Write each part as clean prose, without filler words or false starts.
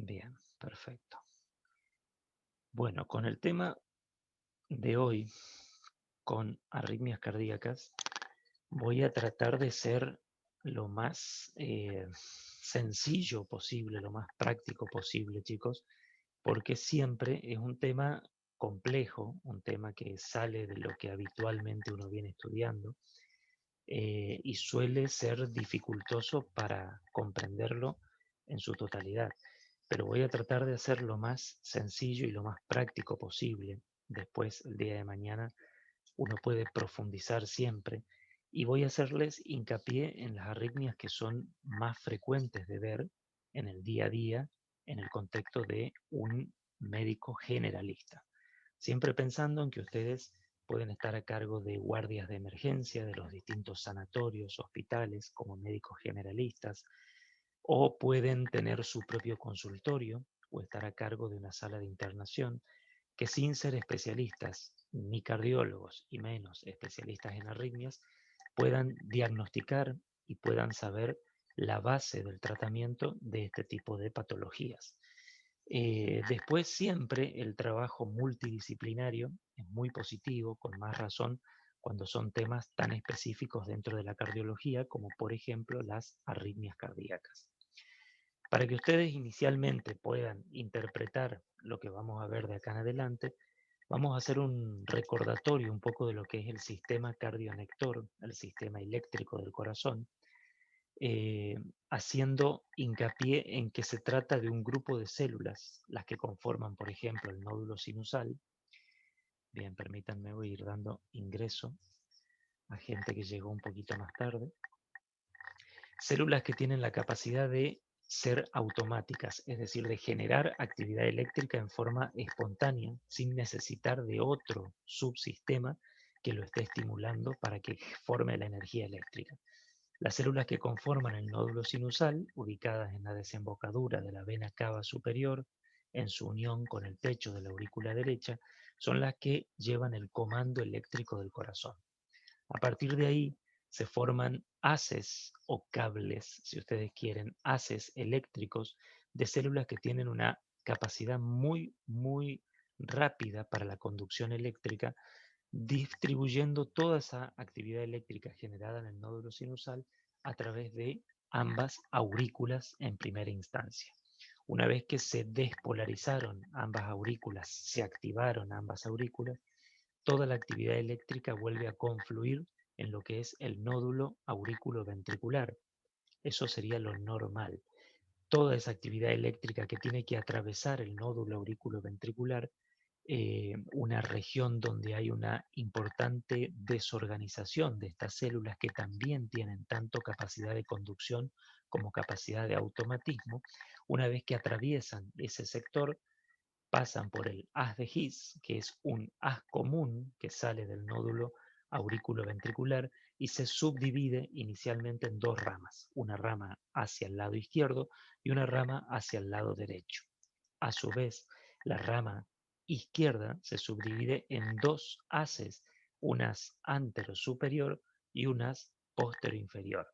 Bien, perfecto. Bueno, con el tema de hoy, con arritmias cardíacas, voy a tratar de ser lo más sencillo posible, lo más práctico posible, chicos, porque siempre es un tema complejo, un tema que sale de lo que habitualmente uno viene estudiando y suele ser dificultoso para comprenderlo en su totalidad. Pero voy a tratar de hacer lo más sencillo y lo más práctico posible. Después, el día de mañana, uno puede profundizar siempre y voy a hacerles hincapié en las arritmias que son más frecuentes de ver en el día a día en el contexto de un médico generalista. Siempre pensando en que ustedes pueden estar a cargo de guardias de emergencia de los distintos sanatorios, hospitales, como médicos generalistas, o pueden tener su propio consultorio o estar a cargo de una sala de internación que sin ser especialistas, ni cardiólogos y menos especialistas en arritmias, puedan diagnosticar y puedan saber la base del tratamiento de este tipo de patologías. Después siempre el trabajo multidisciplinario es muy positivo, con más razón cuando son temas tan específicos dentro de la cardiología como por ejemplo las arritmias cardíacas. Para que ustedes inicialmente puedan interpretar lo que vamos a ver de acá en adelante, vamos a hacer un recordatorio un poco de lo que es el sistema cardionector, el sistema eléctrico del corazón, eh, haciendo hincapié en que se trata de un grupo de células, las que conforman, por ejemplo, el nódulo sinusal. Bien, permítanme, voy a ir dando ingreso a gente que llegó un poquito más tarde. Células que tienen la capacidad de ser automáticas, es decir, de generar actividad eléctrica en forma espontánea, sin necesitar de otro subsistema que lo esté estimulando para que forme la energía eléctrica. Las células que conforman el nódulo sinusal, ubicadas en la desembocadura de la vena cava superior, en su unión con el pecho de la aurícula derecha, son las que llevan el comando eléctrico del corazón. A partir de ahí se forman haces o cables, si ustedes quieren, haces eléctricos de células que tienen una capacidad muy rápida para la conducción eléctrica, distribuyendo toda esa actividad eléctrica generada en el nódulo sinusal a través de ambas aurículas en primera instancia. Una vez que se despolarizaron ambas aurículas, se activaron ambas aurículas, toda la actividad eléctrica vuelve a confluir en lo que es el nódulo aurículo-ventricular. Eso sería lo normal. Toda esa actividad eléctrica que tiene que atravesar el nódulo aurículo-ventricular, una región donde hay una importante desorganización de estas células que también tienen tanto capacidad de conducción como capacidad de automatismo. Una vez que atraviesan ese sector, pasan por el haz de His, que es un haz común que sale del nódulo aurículo-ventricular y se subdivide inicialmente en dos ramas, una rama hacia el lado izquierdo y una rama hacia el lado derecho. A su vez, la rama izquierda se subdivide en dos haces, unas antero-superior y unas postero-inferior.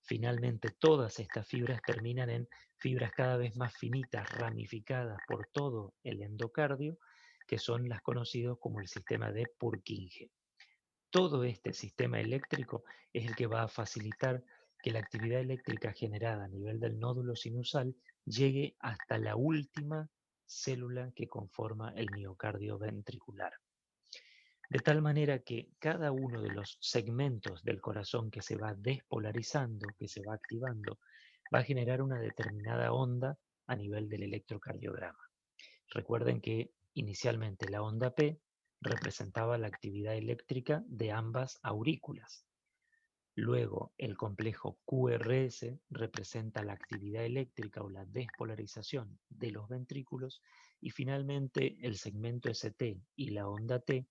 Finalmente, todas estas fibras terminan en fibras cada vez más finitas, ramificadas por todo el endocardio, que son las conocidas como el sistema de Purkinje. Todo este sistema eléctrico es el que va a facilitar que la actividad eléctrica generada a nivel del nódulo sinusal llegue hasta la última célula que conforma el miocardio ventricular. De tal manera que cada uno de los segmentos del corazón que se va despolarizando, que se va activando, va a generar una determinada onda a nivel del electrocardiograma. Recuerden que inicialmente la onda P representaba la actividad eléctrica de ambas aurículas. Luego el complejo QRS representa la actividad eléctrica o la despolarización de los ventrículos y finalmente el segmento ST y la onda T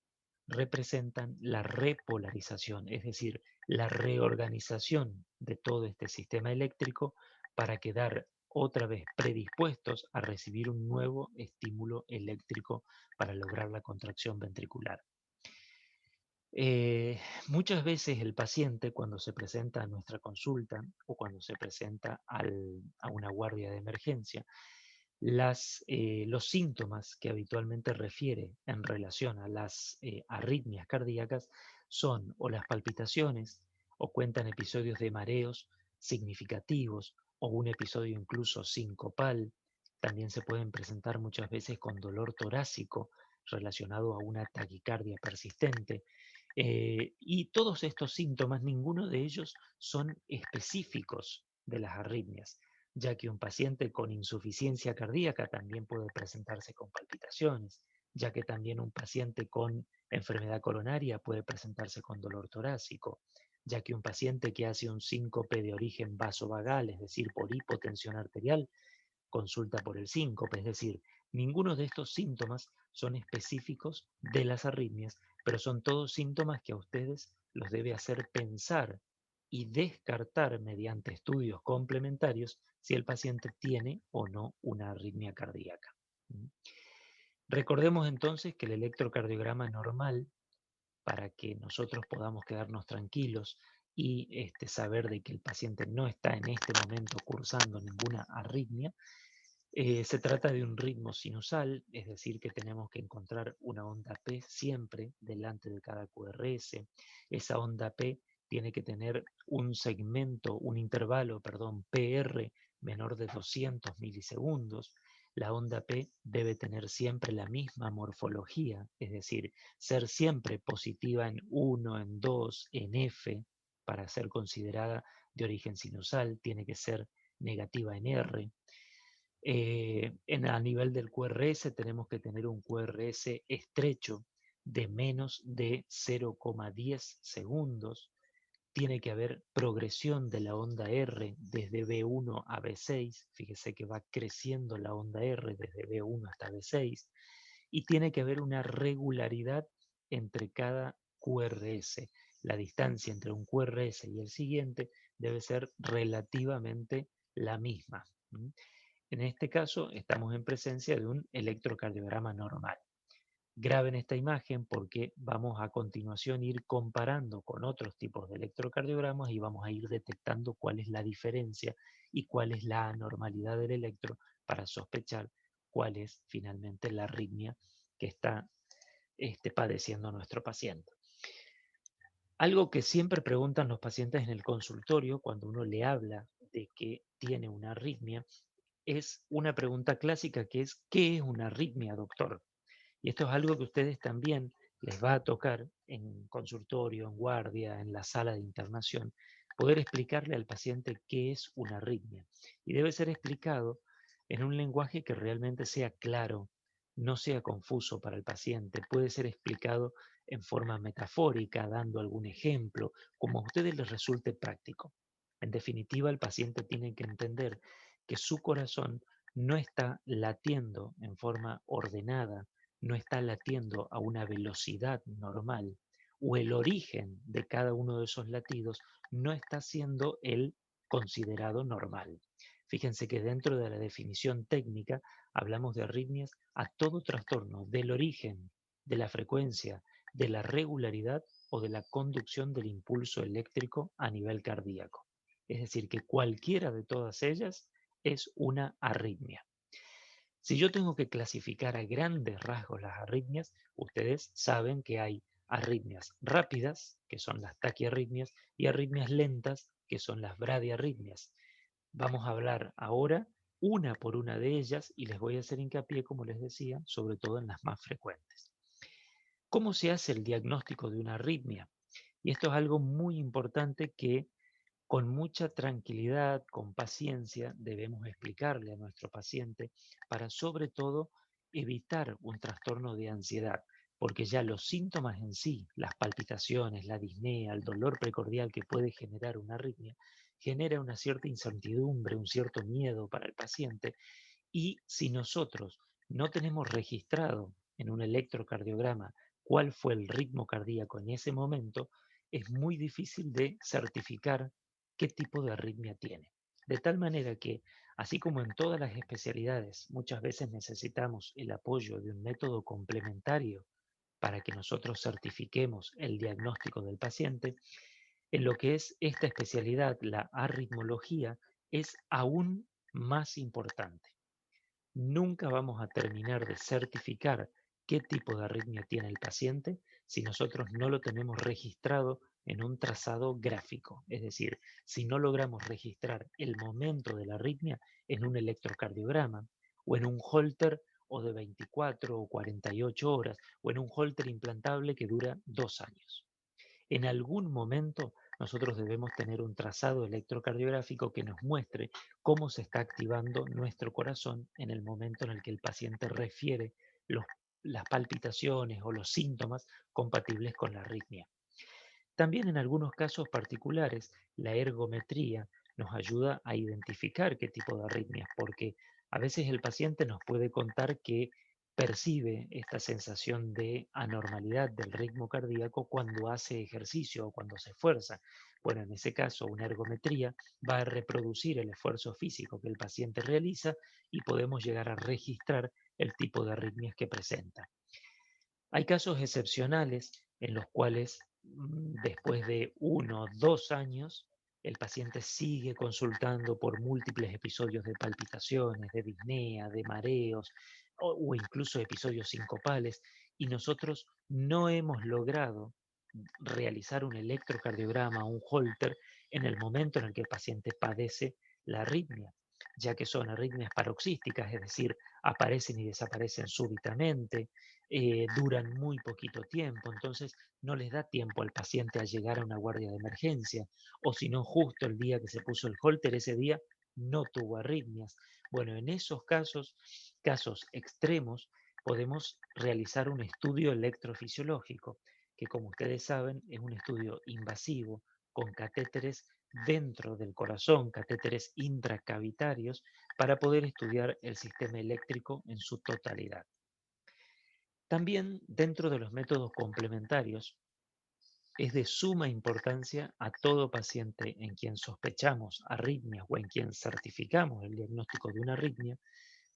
representan la repolarización, es decir, la reorganización de todo este sistema eléctrico para quedar otra vez predispuestos a recibir un nuevo estímulo eléctrico para lograr la contracción ventricular. Eh, Muchas veces el paciente cuando se presenta a nuestra consulta o cuando se presenta a una guardia de emergencia, Los síntomas que habitualmente refiere en relación a las arritmias cardíacas son o las palpitaciones, o cuentan episodios de mareos significativos, o un episodio incluso sincopal. También se pueden presentar muchas veces con dolor torácico relacionado a una taquicardia persistente. Y todos estos síntomas, ninguno de ellos son específicos de las arritmias, ya que un paciente con insuficiencia cardíaca también puede presentarse con palpitaciones, ya que también un paciente con enfermedad coronaria puede presentarse con dolor torácico, ya que un paciente que hace un síncope de origen vasovagal, es decir, por hipotensión arterial, consulta por el síncope, es decir, ninguno de estos síntomas son específicos de las arritmias, pero son todos síntomas que a ustedes los debe hacer pensar y descartar mediante estudios complementarios si el paciente tiene o no una arritmia cardíaca. ¿Mm? Recordemos entonces que el electrocardiograma normal, para que nosotros podamos quedarnos tranquilos y saber de que el paciente no está en este momento cursando ninguna arritmia, se trata de un ritmo sinusal, es decir, que tenemos que encontrar una onda P siempre delante de cada QRS. Esa onda P tiene que tener un segmento, un intervalo, perdón, PR menor de 200 milisegundos. La onda P debe tener siempre la misma morfología, es decir, ser siempre positiva en 1, en 2, en F, para ser considerada de origen sinusal, tiene que ser negativa en R. A nivel del QRS tenemos que tener un QRS estrecho de menos de 0,10 segundos. Tiene que haber progresión de la onda R desde B1 a B6. Fíjese que va creciendo la onda R desde B1 hasta B6. Y tiene que haber una regularidad entre cada QRS. La distancia entre un QRS y el siguiente debe ser relativamente la misma. En este caso, estamos en presencia de un electrocardiograma normal. Graben esta imagen porque vamos a continuación ir comparando con otros tipos de electrocardiogramas y vamos a ir detectando cuál es la diferencia y cuál es la anormalidad del electro para sospechar cuál es finalmente la arritmia que está padeciendo nuestro paciente. Algo que siempre preguntan los pacientes en el consultorio cuando uno le habla de que tiene una arritmia es una pregunta clásica que es: ¿qué es una arritmia, doctor? Y esto es algo que ustedes también les va a tocar en consultorio, en guardia, en la sala de internación, poder explicarle al paciente qué es una arritmia. Y debe ser explicado en un lenguaje que realmente sea claro, no sea confuso para el paciente. Puede ser explicado en forma metafórica, dando algún ejemplo, como a ustedes les resulte práctico. En definitiva, el paciente tiene que entender que su corazón no está latiendo en forma ordenada, no está latiendo a una velocidad normal, o el origen de cada uno de esos latidos no está siendo el considerado normal. Fíjense que dentro de la definición técnica hablamos de arritmias a todo trastorno del origen, de la frecuencia, de la regularidad o de la conducción del impulso eléctrico a nivel cardíaco. Es decir, que cualquiera de todas ellas es una arritmia. Si yo tengo que clasificar a grandes rasgos las arritmias, ustedes saben que hay arritmias rápidas, que son las taquiarritmias, y arritmias lentas, que son las bradiarritmias. Vamos a hablar ahora una por una de ellas y les voy a hacer hincapié, como les decía, sobre todo en las más frecuentes. ¿Cómo se hace el diagnóstico de una arritmia? Y esto es algo muy importante que con mucha tranquilidad, con paciencia, debemos explicarle a nuestro paciente para sobre todo evitar un trastorno de ansiedad, porque ya los síntomas en sí, las palpitaciones, la disnea, el dolor precordial que puede generar una arritmia, genera una cierta incertidumbre, un cierto miedo para el paciente. Y si nosotros no tenemos registrado en un electrocardiograma cuál fue el ritmo cardíaco en ese momento, es muy difícil de certificar qué tipo de arritmia tiene. De tal manera que, así como en todas las especialidades, muchas veces necesitamos el apoyo de un método complementario para que nosotros certifiquemos el diagnóstico del paciente, en lo que es esta especialidad, la arritmología, es aún más importante. Nunca vamos a terminar de certificar qué tipo de arritmia tiene el paciente si nosotros no lo tenemos registrado en un trazado gráfico. Es decir, si no logramos registrar el momento de la arritmia en un electrocardiograma o en un Holter o de 24 o 48 horas o en un Holter implantable que dura 2 años. En algún momento nosotros debemos tener un trazado electrocardiográfico que nos muestre cómo se está activando nuestro corazón en el momento en el que el paciente refiere los- las palpitaciones o los síntomas compatibles con la arritmia. También en algunos casos particulares, la ergometría nos ayuda a identificar qué tipo de arritmias, porque a veces el paciente nos puede contar que percibe esta sensación de anormalidad del ritmo cardíaco cuando hace ejercicio o cuando se esfuerza. Bueno, en ese caso, una ergometría va a reproducir el esfuerzo físico que el paciente realiza y podemos llegar a registrar el tipo de arritmias que presenta. Hay casos excepcionales en los cuales después de 1 o 2 años el paciente sigue consultando por múltiples episodios de palpitaciones, de disnea, de mareos o incluso episodios sincopales y nosotros no hemos logrado realizar un electrocardiograma o un Holter en el momento en el que el paciente padece la arritmia, ya que son arritmias paroxísticas, es decir, aparecen y desaparecen súbitamente, duran muy poquito tiempo, entonces no les da tiempo al paciente a llegar a una guardia de emergencia, o si no, justo el día que se puso el Holter, ese día no tuvo arritmias. Bueno, en esos casos, casos extremos, podemos realizar un estudio electrofisiológico, que como ustedes saben es un estudio invasivo con catéteres dentro del corazón, catéteres intracavitarios, para poder estudiar el sistema eléctrico en su totalidad. También dentro de los métodos complementarios es de suma importancia a todo paciente en quien sospechamos arritmias o en quien certificamos el diagnóstico de una arritmia,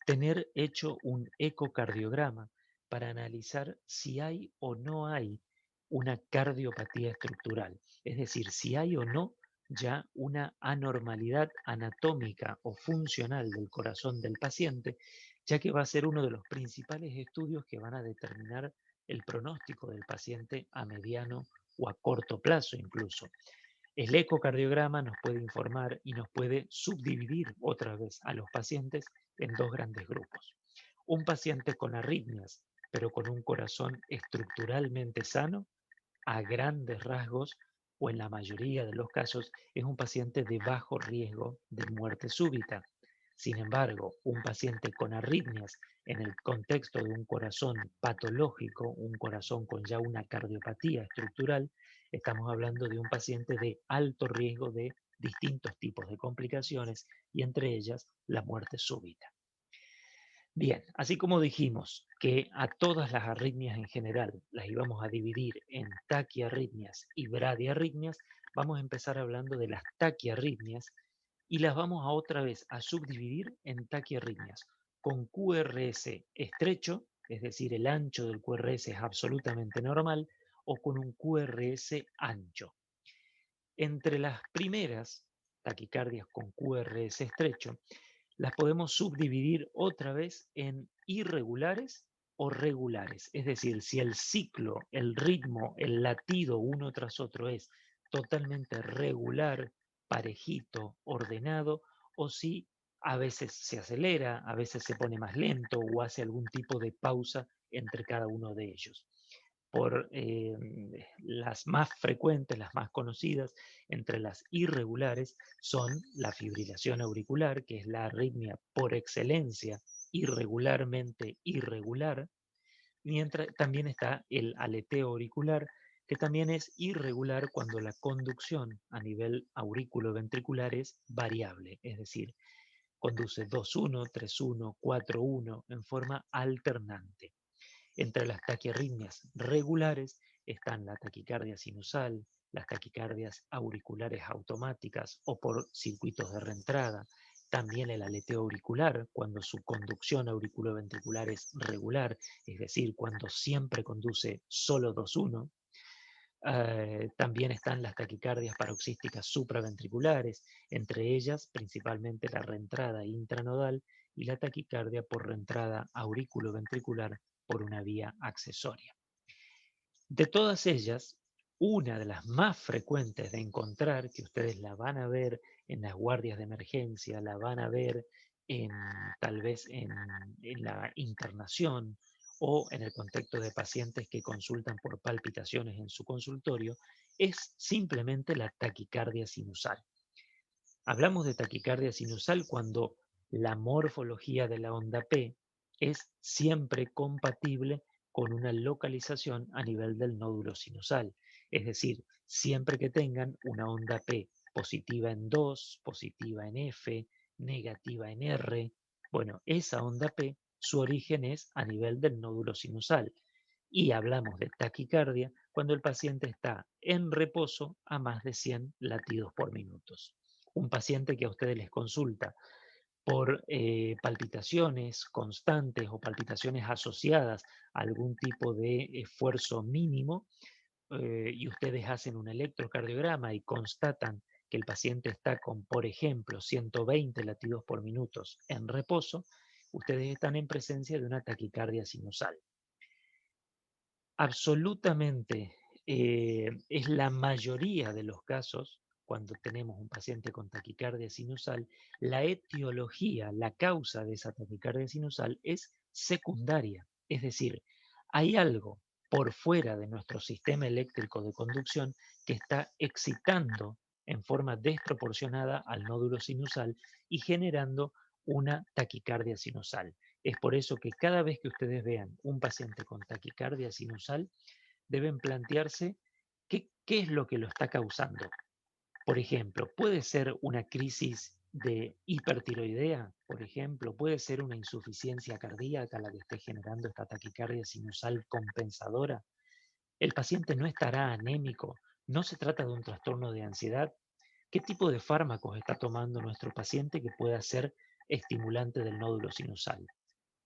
tener hecho un ecocardiograma para analizar si hay o no hay una cardiopatía estructural, es decir, si hay o no ya una anormalidad anatómica o funcional del corazón del paciente, ya que va a ser uno de los principales estudios que van a determinar el pronóstico del paciente a mediano o a corto plazo incluso. El ecocardiograma nos puede informar y nos puede subdividir otra vez a los pacientes en dos grandes grupos. Un paciente con arritmias, pero con un corazón estructuralmente sano, a grandes rasgos, o en la mayoría de los casos, es un paciente de bajo riesgo de muerte súbita. Sin embargo, un paciente con arritmias en el contexto de un corazón patológico, un corazón con ya una cardiopatía estructural, estamos hablando de un paciente de alto riesgo de distintos tipos de complicaciones y entre ellas la muerte súbita. Bien, así como dijimos que a todas las arritmias en general las íbamos a dividir en taquiarritmias y bradiarritmias, vamos a empezar hablando de las taquiarritmias y las vamos a otra vez a subdividir en taquiarritmias con QRS estrecho, es decir, el ancho del QRS es absolutamente normal, o con un QRS ancho. Entre las primeras, taquicardias con QRS estrecho, las podemos subdividir otra vez en irregulares o regulares. Es decir, si el ciclo, el ritmo, el latido uno tras otro es totalmente regular, parejito, ordenado, o si a veces se acelera, a veces se pone más lento o hace algún tipo de pausa entre cada uno de ellos. Por las más frecuentes, las más conocidas, entre las irregulares, son la fibrilación auricular, que es la arritmia por excelencia, irregularmente irregular, mientras también está el aleteo auricular, que también es irregular cuando la conducción a nivel aurículo-ventricular es variable, es decir, conduce 2-1, 3-1, 4-1 en forma alternante. Entre las taquiarritmias regulares están la taquicardia sinusal, las taquicardias auriculares automáticas o por circuitos de reentrada, también el aleteo auricular, cuando su conducción auriculoventricular es regular, es decir, cuando siempre conduce solo 2-1. También están las taquicardias paroxísticas supraventriculares, entre ellas principalmente la reentrada intranodal y la taquicardia por reentrada auriculoventricular por una vía accesoria. De todas ellas, una de las más frecuentes de encontrar, que ustedes la van a ver en las guardias de emergencia, la van a ver en, tal vez en la internación o en el contexto de pacientes que consultan por palpitaciones en su consultorio, es simplemente la taquicardia sinusal. Hablamos de taquicardia sinusal cuando la morfología de la onda P es siempre compatible con una localización a nivel del nódulo sinusal. Es decir, siempre que tengan una onda P positiva en 2, positiva en F, negativa en R, bueno, esa onda P, su origen es a nivel del nódulo sinusal. Y hablamos de taquicardia cuando el paciente está en reposo a más de 100 latidos por minuto. Un paciente que a ustedes les consulta por palpitaciones constantes o palpitaciones asociadas a algún tipo de esfuerzo mínimo, y ustedes hacen un electrocardiograma y constatan que el paciente está con, por ejemplo, 120 latidos por minuto en reposo, ustedes están en presencia de una taquicardia sinusal. Absolutamente, es la mayoría de los casos, cuando tenemos un paciente con taquicardia sinusal, la etiología, la causa de esa taquicardia sinusal es secundaria. Es decir, hay algo por fuera de nuestro sistema eléctrico de conducción que está excitando en forma desproporcionada al nódulo sinusal y generando una taquicardia sinusal. Es por eso que cada vez que ustedes vean un paciente con taquicardia sinusal, deben plantearse qué es lo que lo está causando. Por ejemplo, puede ser una crisis de hipertiroidea, por ejemplo, puede ser una insuficiencia cardíaca la que esté generando esta taquicardia sinusal compensadora. El paciente no estará anémico, no se trata de un trastorno de ansiedad. ¿Qué tipo de fármacos está tomando nuestro paciente que pueda ser estimulante del nódulo sinusal?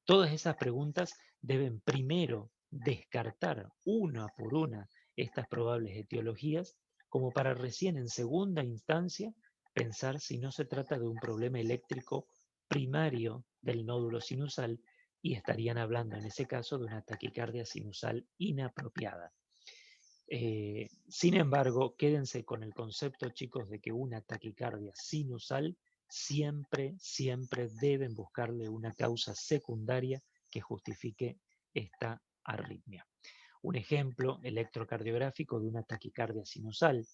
Todas esas preguntas deben primero descartar una por una estas probables etiologías, como para recién en segunda instancia pensar si no se trata de un problema eléctrico primario del nódulo sinusal y estarían hablando en ese caso de una taquicardia sinusal inapropiada. Sin embargo, quédense con el concepto, chicos, de que una taquicardia sinusal siempre deben buscarle una causa secundaria que justifique esta arritmia. Un ejemplo electrocardiográfico de una taquicardia sinusal.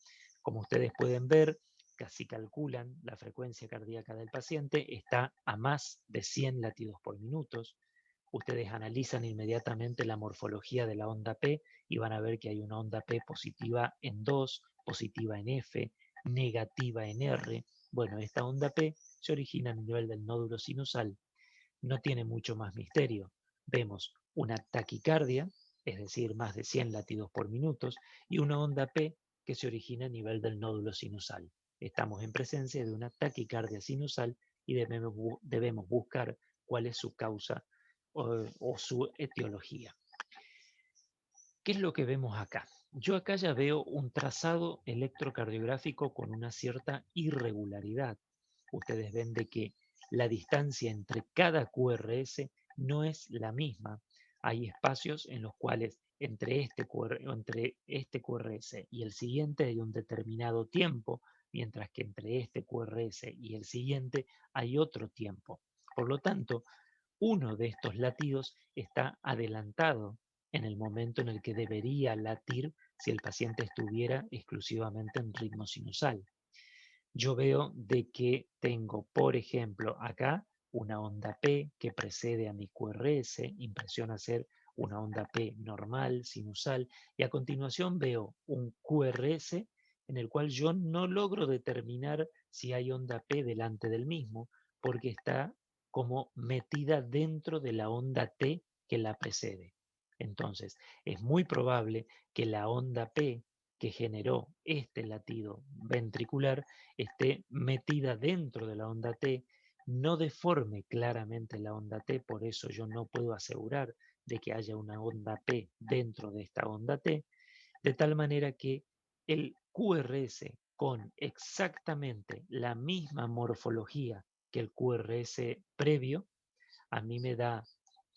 Como ustedes pueden ver, casi calculan la frecuencia cardíaca del paciente, está a más de 100 latidos por minuto. Ustedes analizan inmediatamente la morfología de la onda P y van a ver que hay una onda P positiva en 2, positiva en F, negativa en R. Bueno, esta onda P se origina a nivel del nódulo sinusal. No tiene mucho más misterio. Vemos una taquicardia, es decir, más de 100 latidos por minuto, y una onda P que se origina a nivel del nódulo sinusal. Estamos en presencia de una taquicardia sinusal y debemos buscar cuál es su causa o su etiología. ¿Qué es lo que vemos acá? Yo acá ya veo un trazado electrocardiográfico con una cierta irregularidad. Ustedes ven de que la distancia entre cada QRS no es la misma. Hay espacios en los cuales entre este QRS y el siguiente hay un determinado tiempo, mientras que entre este QRS y el siguiente hay otro tiempo. Por lo tanto, uno de estos latidos está adelantado en el momento en el que debería latir si el paciente estuviera exclusivamente en ritmo sinusal. Yo veo de que tengo, por ejemplo, acá una onda P que precede a mi QRS, impresiona ser una onda P normal, sinusal, y a continuación veo un QRS en el cual yo no logro determinar si hay onda P delante del mismo, porque está como metida dentro de la onda T que la precede. Entonces, es muy probable que la onda P que generó este latido ventricular esté metida dentro de la onda T, no deforme claramente la onda T, por eso yo no puedo asegurar de que haya una onda P dentro de esta onda T, de tal manera que el QRS con exactamente la misma morfología que el QRS previo a mí me da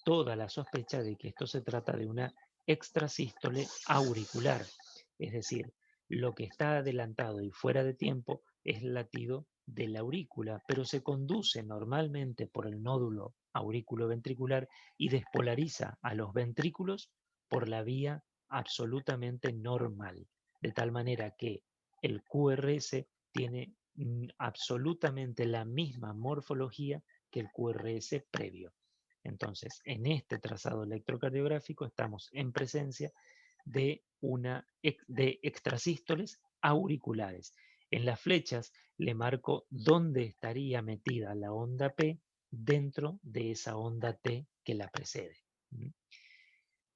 toda la sospecha de que esto se trata de una extrasístole auricular. Es decir, lo que está adelantado y fuera de tiempo es el latido de la aurícula, pero se conduce normalmente por el nódulo auriculoventricular y despolariza a los ventrículos por la vía absolutamente normal, de tal manera que el QRS tiene absolutamente la misma morfología que el QRS previo. Entonces, en este trazado electrocardiográfico estamos en presencia de extrasístoles auriculares. En las flechas le marco dónde estaría metida la onda P dentro de esa onda T que la precede.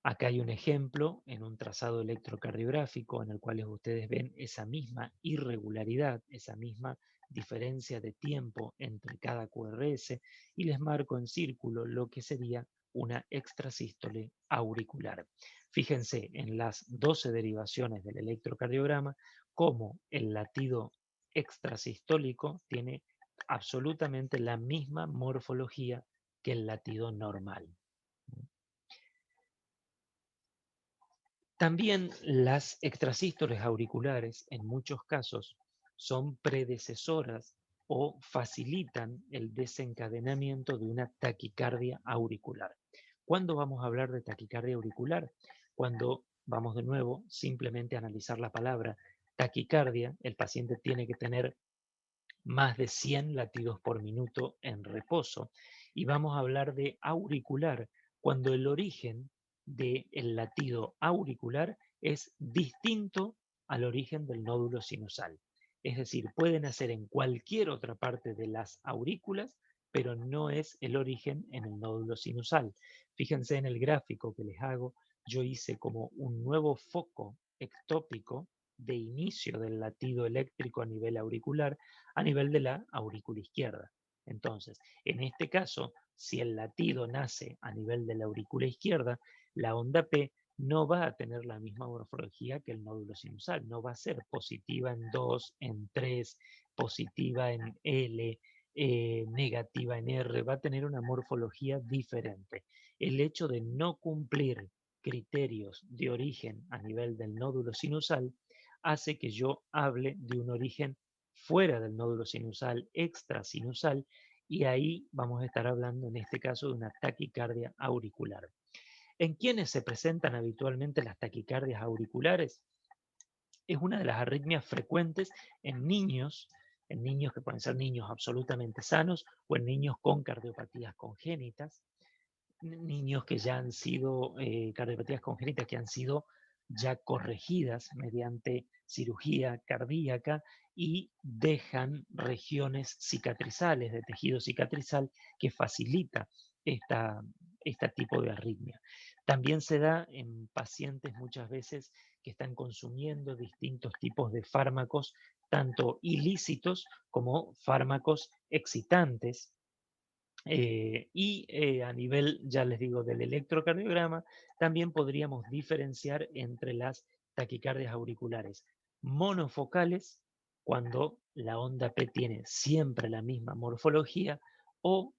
Acá hay un ejemplo en un trazado electrocardiográfico en el cual ustedes ven esa misma irregularidad, esa misma diferencia de tiempo entre cada QRS y les marco en círculo lo que sería una extrasístole auricular. Fíjense en las 12 derivaciones del electrocardiograma cómo el latido extrasistólico tiene absolutamente la misma morfología que el latido normal. También las extrasístoles auriculares, en muchos casos, son predecesoras o facilitan el desencadenamiento de una taquicardia auricular. ¿Cuándo vamos a hablar de taquicardia auricular? Cuando vamos de nuevo simplemente a analizar la palabra taquicardia, el paciente tiene que tener más de 100 latidos por minuto en reposo. Y vamos a hablar de auricular, cuando el origen del latido auricular es distinto al origen del nódulo sinusal. Es decir, puede nacer en cualquier otra parte de las aurículas, pero no es el origen en el nódulo sinusal. Fíjense en el gráfico que les hago, yo hice como un nuevo foco ectópico de inicio del latido eléctrico a nivel auricular, a nivel de la aurícula izquierda. Entonces, en este caso, si el latido nace a nivel de la aurícula izquierda, la onda P no va a tener la misma morfología que el nódulo sinusal, no va a ser positiva en 2, en 3, positiva en L, negativa en R, va a tener una morfología diferente. El hecho de no cumplir criterios de origen a nivel del nódulo sinusal hace que yo hable de un origen fuera del nódulo sinusal, extrasinusal, y ahí vamos a estar hablando en este caso de una taquicardia auricular. ¿En quiénes se presentan habitualmente las taquicardias auriculares? Es una de las arritmias frecuentes en niños que pueden ser niños absolutamente sanos o en niños con cardiopatías congénitas, niños que ya han sido, cardiopatías congénitas que han sido ya corregidas mediante cirugía cardíaca y dejan regiones cicatrizales de tejido cicatrizal que facilita este tipo de arritmia. También se da en pacientes muchas veces que están consumiendo distintos tipos de fármacos, tanto ilícitos como fármacos excitantes, a nivel, ya les digo, del electrocardiograma, también podríamos diferenciar entre las taquicardias auriculares monofocales, cuando la onda P tiene siempre la misma morfología, o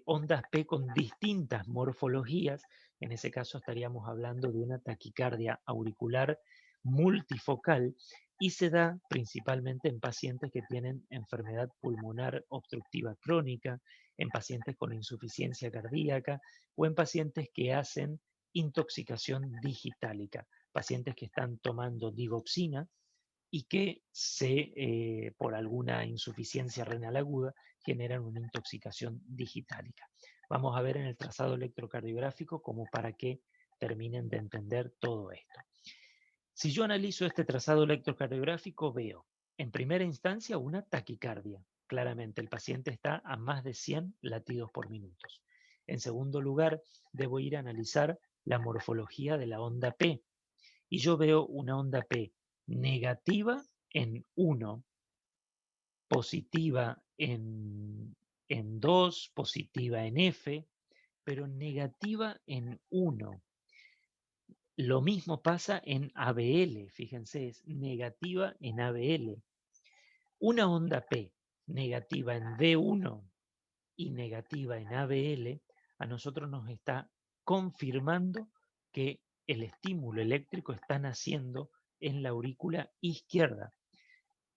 ondas P con distintas morfologías. En ese caso estaríamos hablando de una taquicardia auricular multifocal y se da principalmente en pacientes que tienen enfermedad pulmonar obstructiva crónica, en pacientes con insuficiencia cardíaca o en pacientes que hacen intoxicación digitálica, pacientes que están tomando digoxina y que por alguna insuficiencia renal aguda generan una intoxicación digitálica. Vamos a ver en el trazado electrocardiográfico como para que terminen de entender todo esto. Si yo analizo este trazado electrocardiográfico, veo en primera instancia una taquicardia. Claramente, el paciente está a más de 100 latidos por minuto. En segundo lugar, debo ir a analizar la morfología de la onda P. Y yo veo una onda P negativa en 1, positiva en 2, positiva en F, pero negativa en 1. Lo mismo pasa en ABL, fíjense, es negativa en ABL. Una onda P negativa en D1 y negativa en ABL, a nosotros nos está confirmando que el estímulo eléctrico está naciendo en la aurícula izquierda.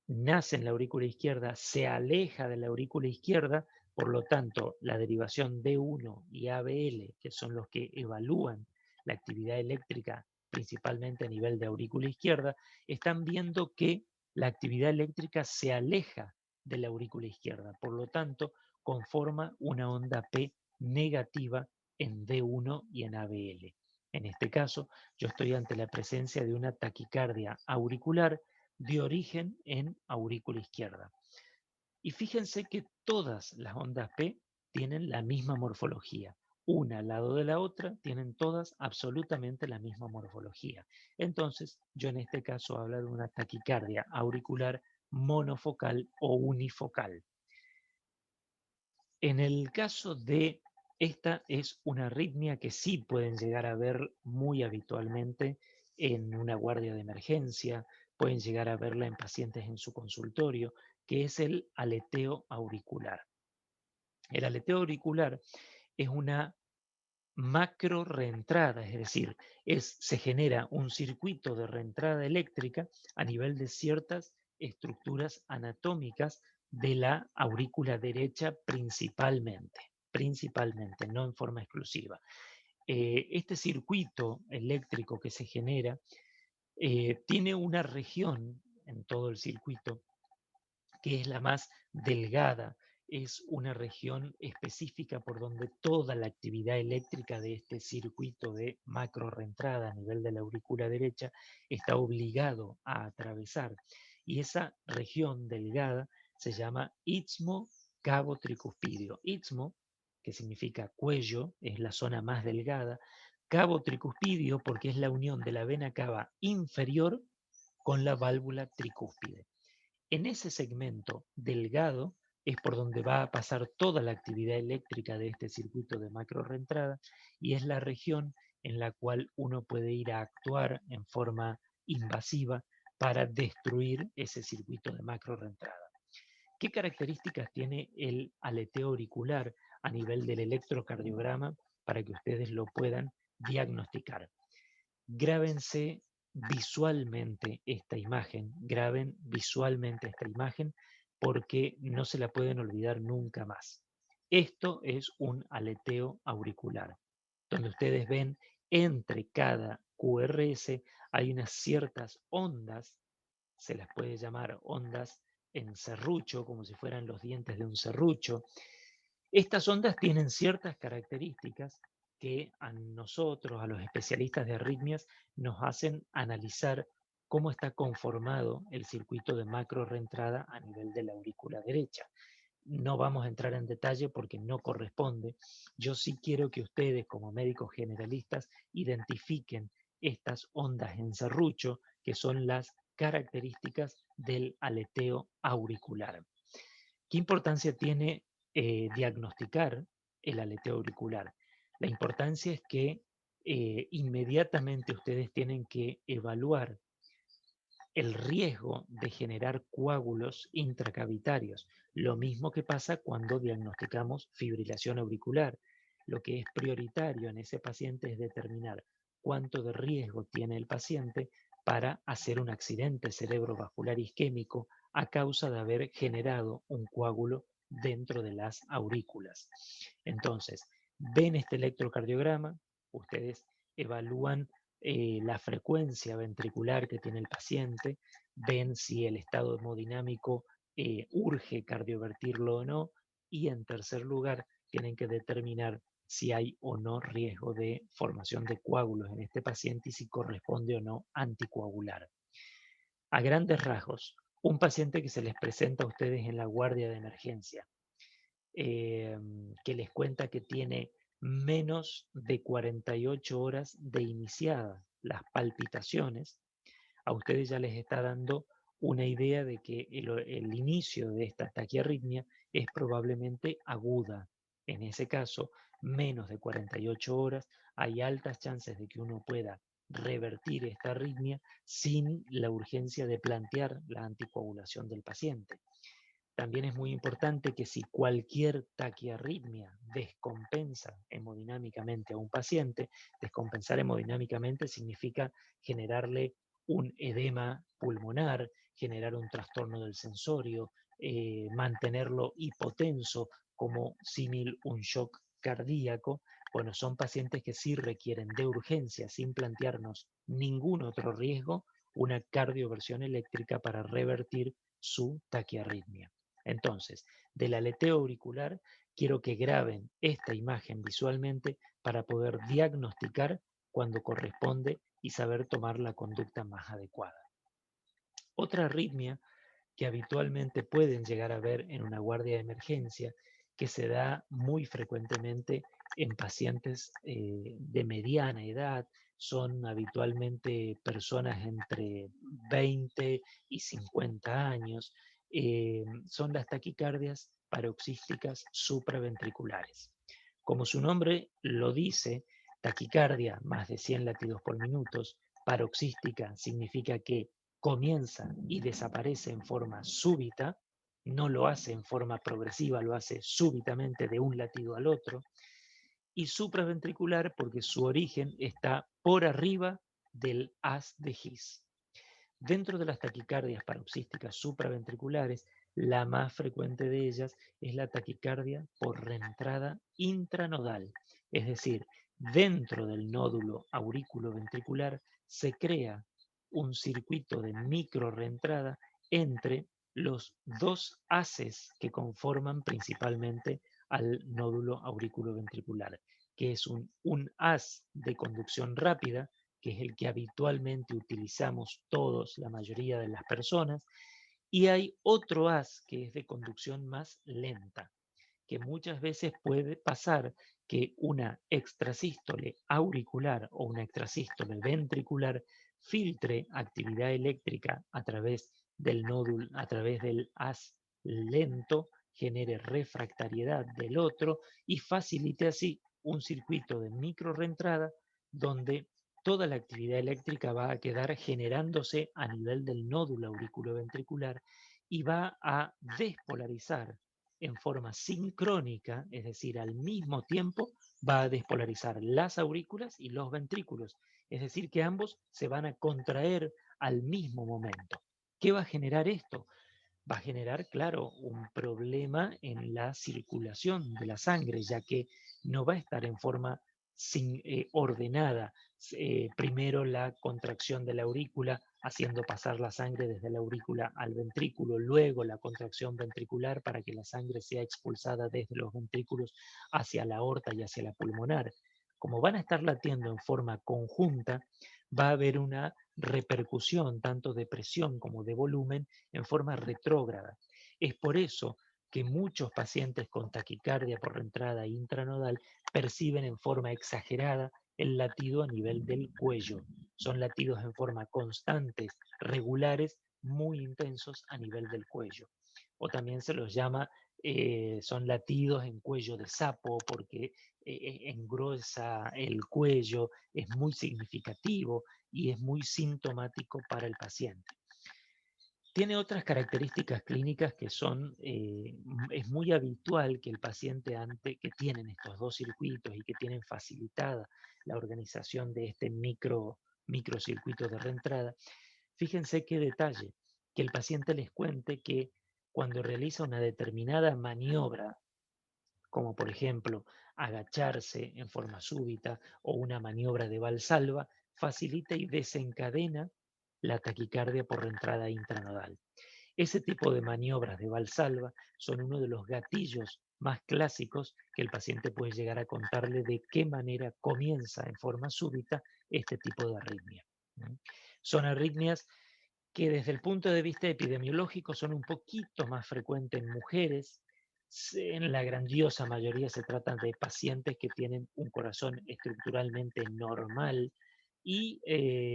Nace en la aurícula izquierda, se aleja de la aurícula izquierda, por lo tanto, la derivación D1 y ABL, que son los que evalúan la actividad eléctrica principalmente a nivel de aurícula izquierda, están viendo que la actividad eléctrica se aleja de la aurícula izquierda, por lo tanto, conforma una onda P negativa en D1 y en ABL. En este caso, yo estoy ante la presencia de una taquicardia auricular de origen en aurícula izquierda. Y fíjense que todas las ondas P tienen la misma morfología. Una al lado de la otra tienen todas absolutamente la misma morfología. Entonces, yo en este caso hablo de una taquicardia auricular monofocal o unifocal. En el caso de esta es una arritmia que sí pueden llegar a ver muy habitualmente en una guardia de emergencia, pueden llegar a verla en pacientes en su consultorio, que es el aleteo auricular. El aleteo auricular es una macro reentrada, es decir, se genera un circuito de reentrada eléctrica a nivel de ciertas estructuras anatómicas de la aurícula derecha principalmente, no en forma exclusiva. Este circuito eléctrico que se genera tiene una región en todo el circuito que es la más delgada, es una región específica por donde toda la actividad eléctrica de este circuito de macro reentrada a nivel de la aurícula derecha está obligado a atravesar. Y esa región delgada se llama istmo cabo tricuspidio. Istmo, que significa cuello, es la zona más delgada. Cabo tricuspidio porque es la unión de la vena cava inferior con la válvula tricúspide. En ese segmento delgado es por donde va a pasar toda la actividad eléctrica de este circuito de macro reentrada y es la región en la cual uno puede ir a actuar en forma invasiva para destruir ese circuito de macro reentrada. ¿Qué características tiene el aleteo auricular a nivel del electrocardiograma para que ustedes lo puedan diagnosticar? Grábense visualmente esta imagen, graben visualmente esta imagen porque no se la pueden olvidar nunca más. Esto es un aleteo auricular, donde ustedes ven entre cada QRS hay unas ciertas ondas, se las puede llamar ondas en serrucho, como si fueran los dientes de un serrucho. Estas ondas tienen ciertas características que a nosotros, a los especialistas de arritmias, nos hacen analizar cómo está conformado el circuito de macro reentrada a nivel de la aurícula derecha. No vamos a entrar en detalle porque no corresponde. Yo sí quiero que ustedes, como médicos generalistas, identifiquen estas ondas en serrucho, que son las características del aleteo auricular. ¿Qué importancia tiene diagnosticar el aleteo auricular? La importancia es que inmediatamente ustedes tienen que evaluar el riesgo de generar coágulos intracavitarios, lo mismo que pasa cuando diagnosticamos fibrilación auricular. Lo que es prioritario en ese paciente es determinar cuánto de riesgo tiene el paciente para hacer un accidente cerebrovascular isquémico a causa de haber generado un coágulo dentro de las aurículas. Entonces, ven este electrocardiograma, ustedes evalúan la frecuencia ventricular que tiene el paciente, ven si el estado hemodinámico urge cardiovertirlo o no, y en tercer lugar tienen que determinar si hay o no riesgo de formación de coágulos en este paciente y si corresponde o no anticoagular. A grandes rasgos, un paciente que se les presenta a ustedes en la guardia de emergencia, que les cuenta que tiene menos de 48 horas de iniciadas las palpitaciones, a ustedes ya les está dando una idea de que el inicio de esta taquiarritmia es probablemente aguda. En ese caso, menos de 48 horas, hay altas chances de que uno pueda revertir esta arritmia sin la urgencia de plantear la anticoagulación del paciente. También es muy importante que si cualquier taquiarritmia descompensa hemodinámicamente a un paciente, descompensar hemodinámicamente significa generarle un edema pulmonar, generar un trastorno del sensorio, mantenerlo hipotenso como símil un shock cardíaco. Bueno, son pacientes que sí requieren de urgencia, sin plantearnos ningún otro riesgo, una cardioversión eléctrica para revertir su taquiarritmia. Entonces, del aleteo auricular, quiero que graben esta imagen visualmente para poder diagnosticar cuando corresponde y saber tomar la conducta más adecuada. Otra arritmia que habitualmente pueden llegar a ver en una guardia de emergencia, que se da muy frecuentemente en pacientes de mediana edad, son habitualmente personas entre 20 y 50 años, son las taquicardias paroxísticas supraventriculares. Como su nombre lo dice, taquicardia más de 100 latidos por minuto, paroxística significa que comienza y desaparece en forma súbita, no lo hace en forma progresiva, lo hace súbitamente de un latido al otro, y supraventricular porque su origen está por arriba del haz de His. Dentro de las taquicardias paroxísticas supraventriculares, la más frecuente de ellas es la taquicardia por reentrada intranodal, es decir, dentro del nódulo auriculoventricular se crea un circuito de micro reentrada entre los dos haces que conforman principalmente al nódulo auriculoventricular, que es un haz de conducción rápida, que es el que habitualmente utilizamos todos, la mayoría de las personas, y hay otro haz que es de conducción más lenta, que muchas veces puede pasar que una extrasístole auricular o una extrasístole ventricular filtre actividad eléctrica a través del nódulo, a través del haz lento, genere refractariedad del otro y facilite así un circuito de micro reentrada donde toda la actividad eléctrica va a quedar generándose a nivel del nódulo auriculoventricular y va a despolarizar en forma sincrónica, es decir, al mismo tiempo, va a despolarizar las aurículas y los ventrículos. Es decir, que ambos se van a contraer al mismo momento. ¿Qué va a generar esto? Va a generar, claro, un problema en la circulación de la sangre, ya que no va a estar en forma ordenada. Primero la contracción de la aurícula, haciendo pasar la sangre desde la aurícula al ventrículo, luego la contracción ventricular para que la sangre sea expulsada desde los ventrículos hacia la aorta y hacia la pulmonar. Como van a estar latiendo en forma conjunta, va a haber una repercusión tanto de presión como de volumen en forma retrógrada. Es por eso que muchos pacientes con taquicardia por entrada intranodal perciben en forma exagerada el latido a nivel del cuello. Son latidos en forma constantes, regulares, muy intensos a nivel del cuello. O también se los llama, son latidos en cuello de sapo porque engruesa el cuello, es muy significativo y es muy sintomático para el paciente. Tiene otras características clínicas que son, es muy habitual que el paciente que tienen estos dos circuitos y que tienen facilitada la organización de este microcircuito de reentrada, fíjense qué detalle, que el paciente les cuente que cuando realiza una determinada maniobra, como por ejemplo agacharse en forma súbita o una maniobra de valsalva, facilita y desencadena la taquicardia por reentrada intranodal. Ese tipo de maniobras de valsalva son uno de los gatillos más clásicos que el paciente puede llegar a contarle de qué manera comienza en forma súbita este tipo de arritmia. Son arritmias que desde el punto de vista epidemiológico son un poquito más frecuentes en mujeres. En la grandiosa mayoría se trata de pacientes que tienen un corazón estructuralmente normal y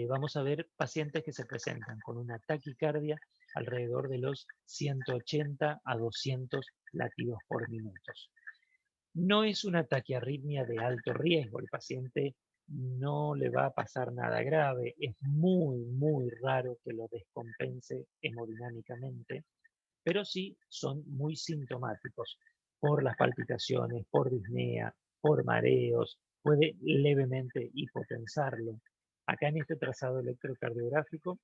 vamos a ver pacientes que se presentan con una taquicardia alrededor de los 180 a 200 latidos por minuto. No es una taquiarritmia de alto riesgo, el paciente no le va a pasar nada grave, es muy, muy raro que lo descompense hemodinámicamente, pero sí son muy sintomáticos por las palpitaciones, por disnea, por mareos, puede levemente hipotensarlo. Acá en este trazado electrocardiográfico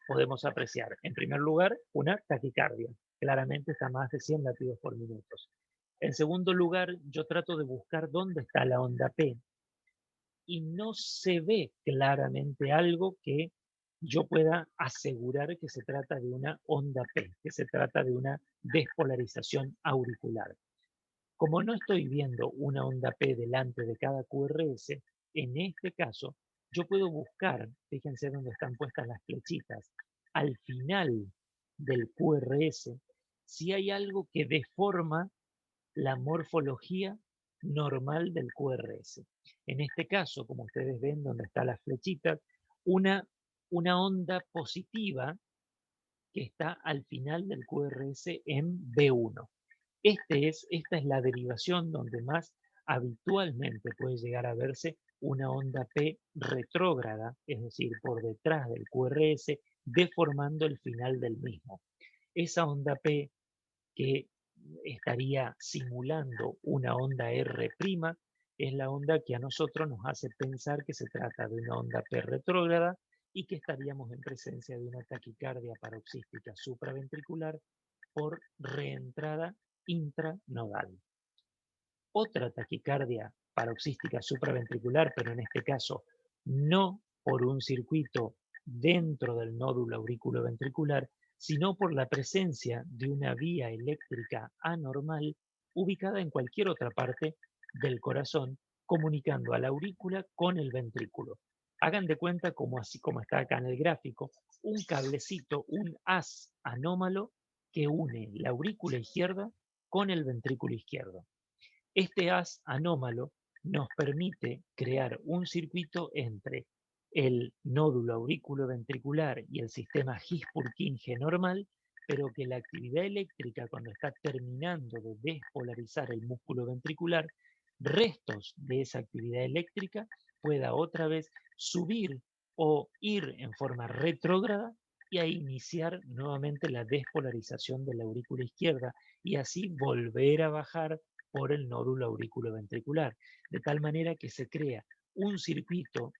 podemos apreciar, en primer lugar, una taquicardia. Claramente está a más de 100 latidos por minuto. En segundo lugar, yo trato de buscar dónde está la onda P y no se ve claramente algo que yo pueda asegurar que se trata de una onda P, que se trata de una despolarización auricular. Como no estoy viendo una onda P delante de cada QRS, en este caso yo puedo buscar, fíjense dónde están puestas las flechitas, al final del QRS, si hay algo que deforma la morfología normal del QRS. En este caso, como ustedes ven donde están las flechitas, una, una onda positiva que está al final del QRS en B1. Esta es la derivación donde más habitualmente puede llegar a verse una onda P retrógrada, es decir, por detrás del QRS, deformando el final del mismo. Esa onda P que estaría simulando una onda R', es la onda que a nosotros nos hace pensar que se trata de una onda P retrógrada y que estaríamos en presencia de una taquicardia paroxística supraventricular por reentrada intranodal. Otra taquicardia paroxística supraventricular, pero en este caso no por un circuito dentro del nódulo auriculoventricular, sino por la presencia de una vía eléctrica anormal ubicada en cualquier otra parte del corazón, comunicando a la aurícula con el ventrículo. Hagan de cuenta, como así como está acá en el gráfico, un cablecito, un haz anómalo que une la aurícula izquierda con el ventrículo izquierdo. Este haz anómalo nos permite crear un circuito entre el nódulo auriculoventricular y el sistema His-Purkinje normal, pero que la actividad eléctrica, cuando está terminando de despolarizar el músculo ventricular, restos de esa actividad eléctrica pueda otra vez subir o ir en forma retrógrada y a iniciar nuevamente la despolarización de la aurícula izquierda y así volver a bajar por el nódulo auriculoventricular, de tal manera que se crea un circuito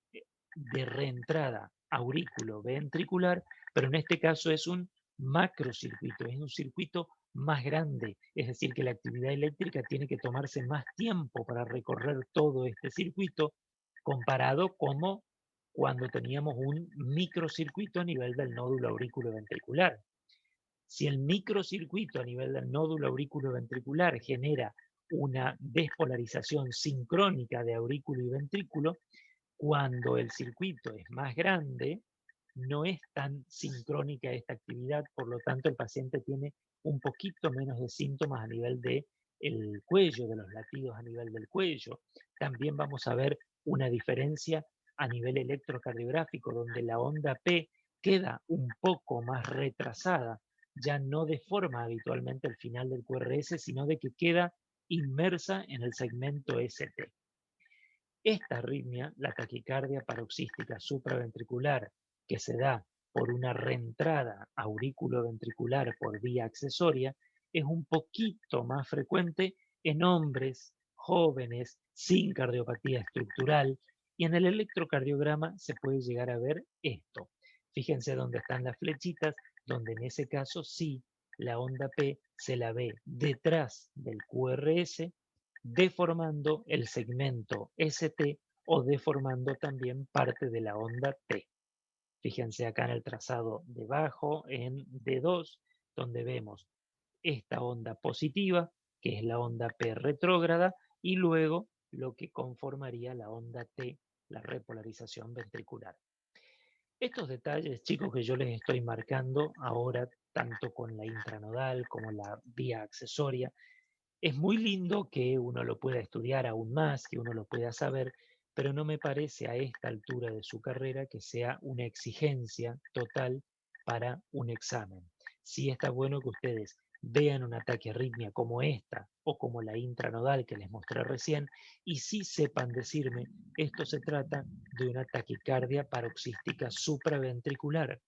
de reentrada auriculoventricular, pero en este caso es un macrocircuito, es un circuito más grande, es decir, que la actividad eléctrica tiene que tomarse más tiempo para recorrer todo este circuito comparado como cuando teníamos un microcircuito a nivel del nódulo auriculoventricular. Si el microcircuito a nivel del nódulo auriculoventricular genera una despolarización sincrónica de aurículo y ventrículo, cuando el circuito es más grande, no es tan sincrónica esta actividad, por lo tanto el paciente tiene un poquito menos de síntomas a nivel de el cuello, de los latidos a nivel del cuello. También vamos a ver una diferencia a nivel electrocardiográfico, donde la onda P queda un poco más retrasada, ya no deforma habitualmente el final del QRS, sino de que queda inmersa en el segmento ST. Esta arritmia, la taquicardia paroxística supraventricular, que se da por una reentrada auriculoventricular por vía accesoria, es un poquito más frecuente en hombres jóvenes sin cardiopatía estructural y en el electrocardiograma se puede llegar a ver esto. Fíjense dónde están las flechitas, donde en ese caso sí la onda P se la ve detrás del QRS deformando el segmento ST o deformando también parte de la onda T. Fíjense acá en el trazado debajo, en D2, donde vemos esta onda positiva, que es la onda P retrógrada, y luego lo que conformaría la onda T, la repolarización ventricular. Estos detalles, chicos, que yo les estoy marcando ahora, tanto con la intranodal como la vía accesoria, es muy lindo que uno lo pueda estudiar aún más, que uno lo pueda saber, pero no me parece a esta altura de su carrera que sea una exigencia total para un examen. Sí está bueno que ustedes vean una taquiarritmia como esta o como la intranodal que les mostré recién y sí sepan decirme, esto se trata de una taquicardia paroxística supraventricular,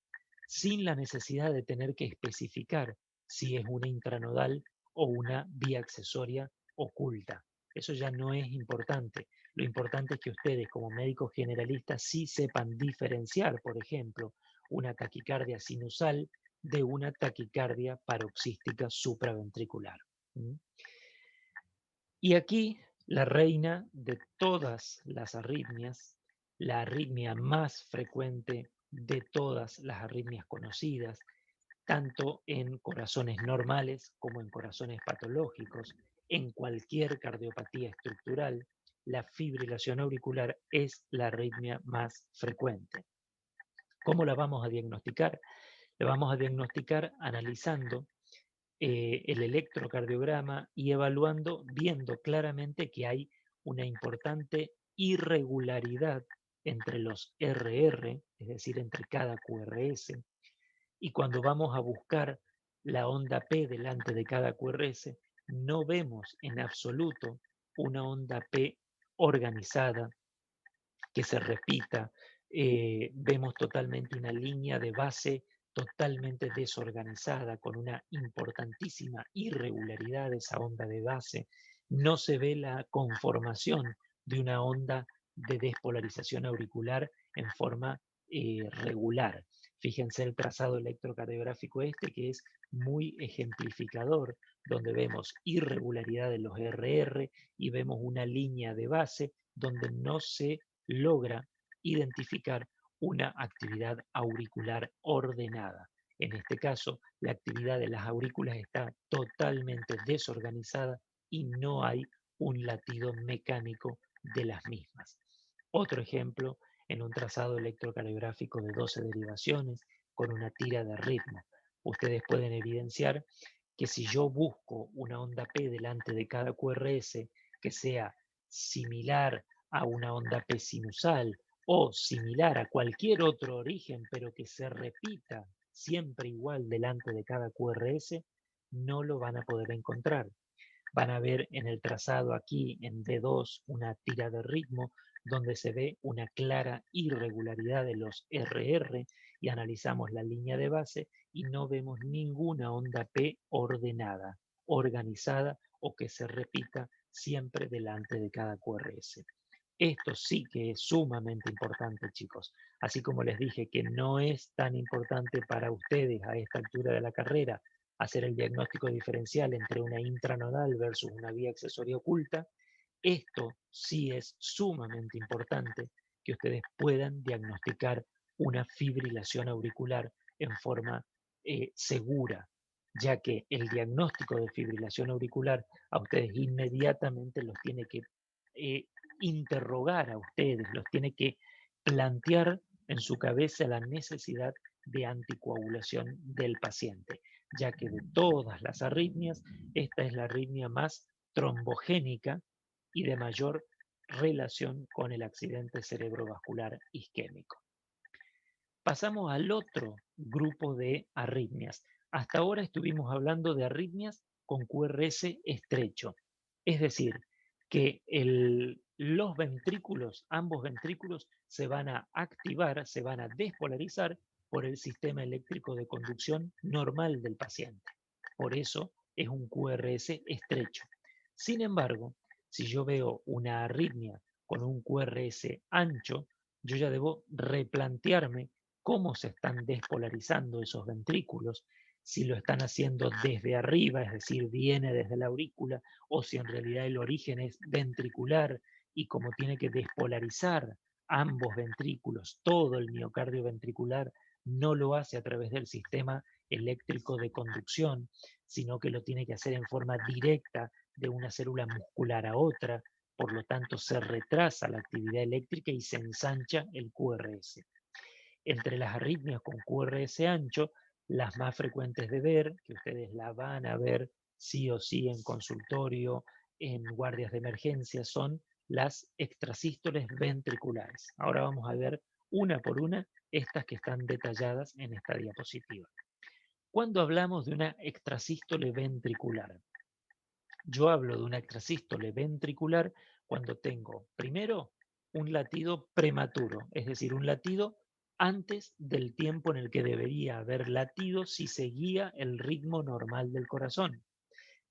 sin la necesidad de tener que especificar si es una intranodal o una vía accesoria oculta. Eso ya no es importante. Lo importante es que ustedes como médicos generalistas sí sepan diferenciar, por ejemplo, una taquicardia sinusal de una taquicardia paroxística supraventricular. ¿Mm? Y aquí la reina de todas las arritmias, la arritmia más frecuente de todas las arritmias conocidas, tanto en corazones normales como en corazones patológicos, en cualquier cardiopatía estructural, la fibrilación auricular es la arritmia más frecuente. ¿Cómo la vamos a diagnosticar? La vamos a diagnosticar analizando el electrocardiograma y evaluando, viendo claramente que hay una importante irregularidad entre los RR, es decir, entre cada QRS, y cuando vamos a buscar la onda P delante de cada QRS, no vemos en absoluto una onda P organizada que se repita. Vemos totalmente una línea de base totalmente desorganizada, con una importantísima irregularidad de esa onda de base. No se ve la conformación de una onda de despolarización auricular en forma regular. Fíjense el trazado electrocardiográfico este, que es muy ejemplificador, donde vemos irregularidad de los RR y vemos una línea de base donde no se logra identificar una actividad auricular ordenada. En este caso, la actividad de las aurículas está totalmente desorganizada y no hay un latido mecánico de las mismas. Otro ejemplo, en un trazado electrocardiográfico de 12 derivaciones con una tira de ritmo. Ustedes pueden evidenciar que si yo busco una onda P delante de cada QRS que sea similar a una onda P sinusal o similar a cualquier otro origen, pero que se repita siempre igual delante de cada QRS, no lo van a poder encontrar. Van a ver en el trazado aquí en D2 una tira de ritmo donde se ve una clara irregularidad de los RR y analizamos la línea de base y no vemos ninguna onda P ordenada, organizada o que se repita siempre delante de cada QRS. Esto sí que es sumamente importante, chicos. Así como les dije que no es tan importante para ustedes a esta altura de la carrera hacer el diagnóstico diferencial entre una intranodal versus una vía accesoria oculta, esto sí es sumamente importante que ustedes puedan diagnosticar una fibrilación auricular en forma segura, ya que el diagnóstico de fibrilación auricular a ustedes inmediatamente los tiene que eh, interrogar a ustedes, los tiene que plantear en su cabeza la necesidad de anticoagulación del paciente, ya que de todas las arritmias, esta es la arritmia más trombogénica y de mayor relación con el accidente cerebrovascular isquémico. Pasamos al otro grupo de arritmias. Hasta ahora estuvimos hablando de arritmias con QRS estrecho, es decir, que los ventrículos, ambos ventrículos, se van a activar, se van a despolarizar por el sistema eléctrico de conducción normal del paciente. Por eso es un QRS estrecho. Sin embargo, si yo veo una arritmia con un QRS ancho, yo ya debo replantearme cómo se están despolarizando esos ventrículos, si lo están haciendo desde arriba, es decir, viene desde la aurícula, o si en realidad el origen es ventricular y como tiene que despolarizar ambos ventrículos, todo el miocardio ventricular no lo hace a través del sistema eléctrico de conducción, sino que lo tiene que hacer en forma directa de una célula muscular a otra, por lo tanto se retrasa la actividad eléctrica y se ensancha el QRS. Entre las arritmias con QRS ancho, las más frecuentes de ver, que ustedes la van a ver sí o sí en consultorio, en guardias de emergencia, son las extrasístoles ventriculares. Ahora vamos a ver una por una estas que están detalladas en esta diapositiva. Cuando hablamos de una extrasístole ventricular, yo hablo de una extrasístole ventricular cuando tengo, primero, un latido prematuro, es decir, un latido antes del tiempo en el que debería haber latido si seguía el ritmo normal del corazón.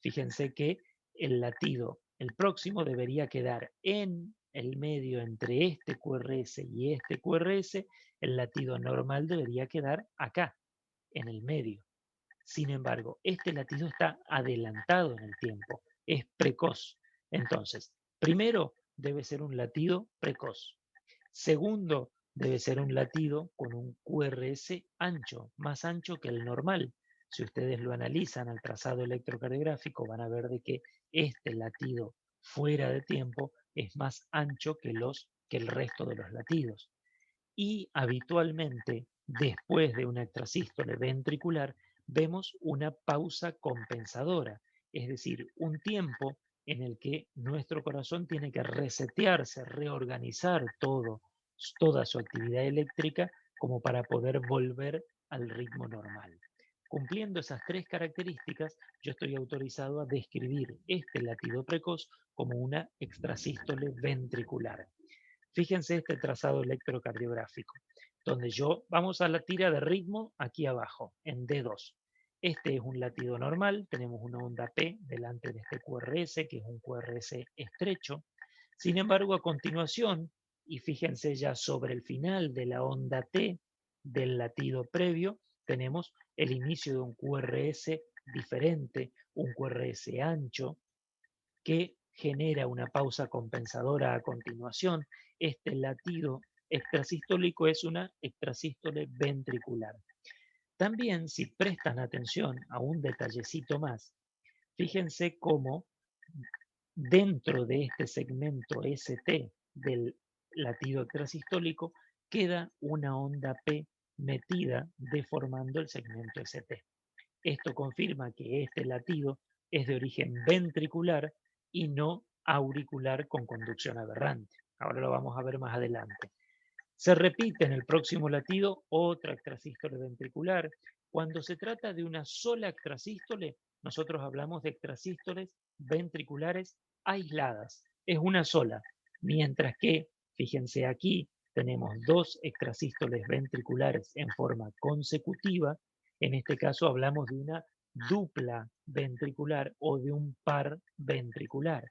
Fíjense que el latido, el próximo, debería quedar en el medio entre este QRS y este QRS. El latido normal debería quedar acá, en el medio. Sin embargo, este latido está adelantado en el tiempo, es precoz. Entonces, primero debe ser un latido precoz. Segundo, debe ser un latido con un QRS ancho, más ancho que el normal. Si ustedes lo analizan al trazado electrocardiográfico, van a ver de que este latido fuera de tiempo es más ancho que el resto de los latidos. Y habitualmente, después de una extrasístole ventricular, vemos una pausa compensadora, es decir, un tiempo en el que nuestro corazón tiene que resetearse, reorganizar toda su actividad eléctrica como para poder volver al ritmo normal. Cumpliendo esas tres características, yo estoy autorizado a describir este latido precoz como una extrasístole ventricular. Fíjense este trazado electrocardiográfico, donde vamos a la tira de ritmo aquí abajo, en D2. Este es un latido normal, tenemos una onda P delante de este QRS, que es un QRS estrecho. Sin embargo, a continuación, y fíjense ya sobre el final de la onda T del latido previo, tenemos el inicio de un QRS diferente, un QRS ancho, que genera una pausa compensadora a continuación. Este latido extrasistólico es una extrasístole ventricular. También, si prestan atención a un detallecito más, fíjense cómo dentro de este segmento ST del latido extrasistólico queda una onda P metida deformando el segmento ST. Esto confirma que este latido es de origen ventricular y no auricular con conducción aberrante. Ahora lo vamos a ver más adelante. Se repite en el próximo latido otra extrasístole ventricular. Cuando se trata de una sola extrasístole, nosotros hablamos de extrasístoles ventriculares aisladas. Es una sola. Mientras que, fíjense aquí, tenemos dos extrasístoles ventriculares en forma consecutiva. En este caso hablamos de una dupla ventricular o de un par ventricular.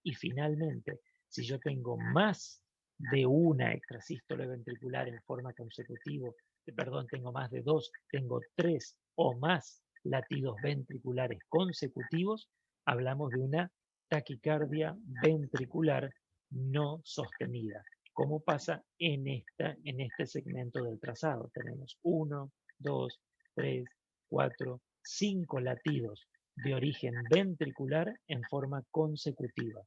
Y finalmente, si yo tengo más de una extrasístole ventricular en forma consecutiva, perdón, tengo más de dos, tengo tres o más latidos ventriculares consecutivos, hablamos de una taquicardia ventricular no sostenida, como pasa en este segmento del trazado. Tenemos 1, 2, 3, 4, 5 latidos de origen ventricular en forma consecutiva.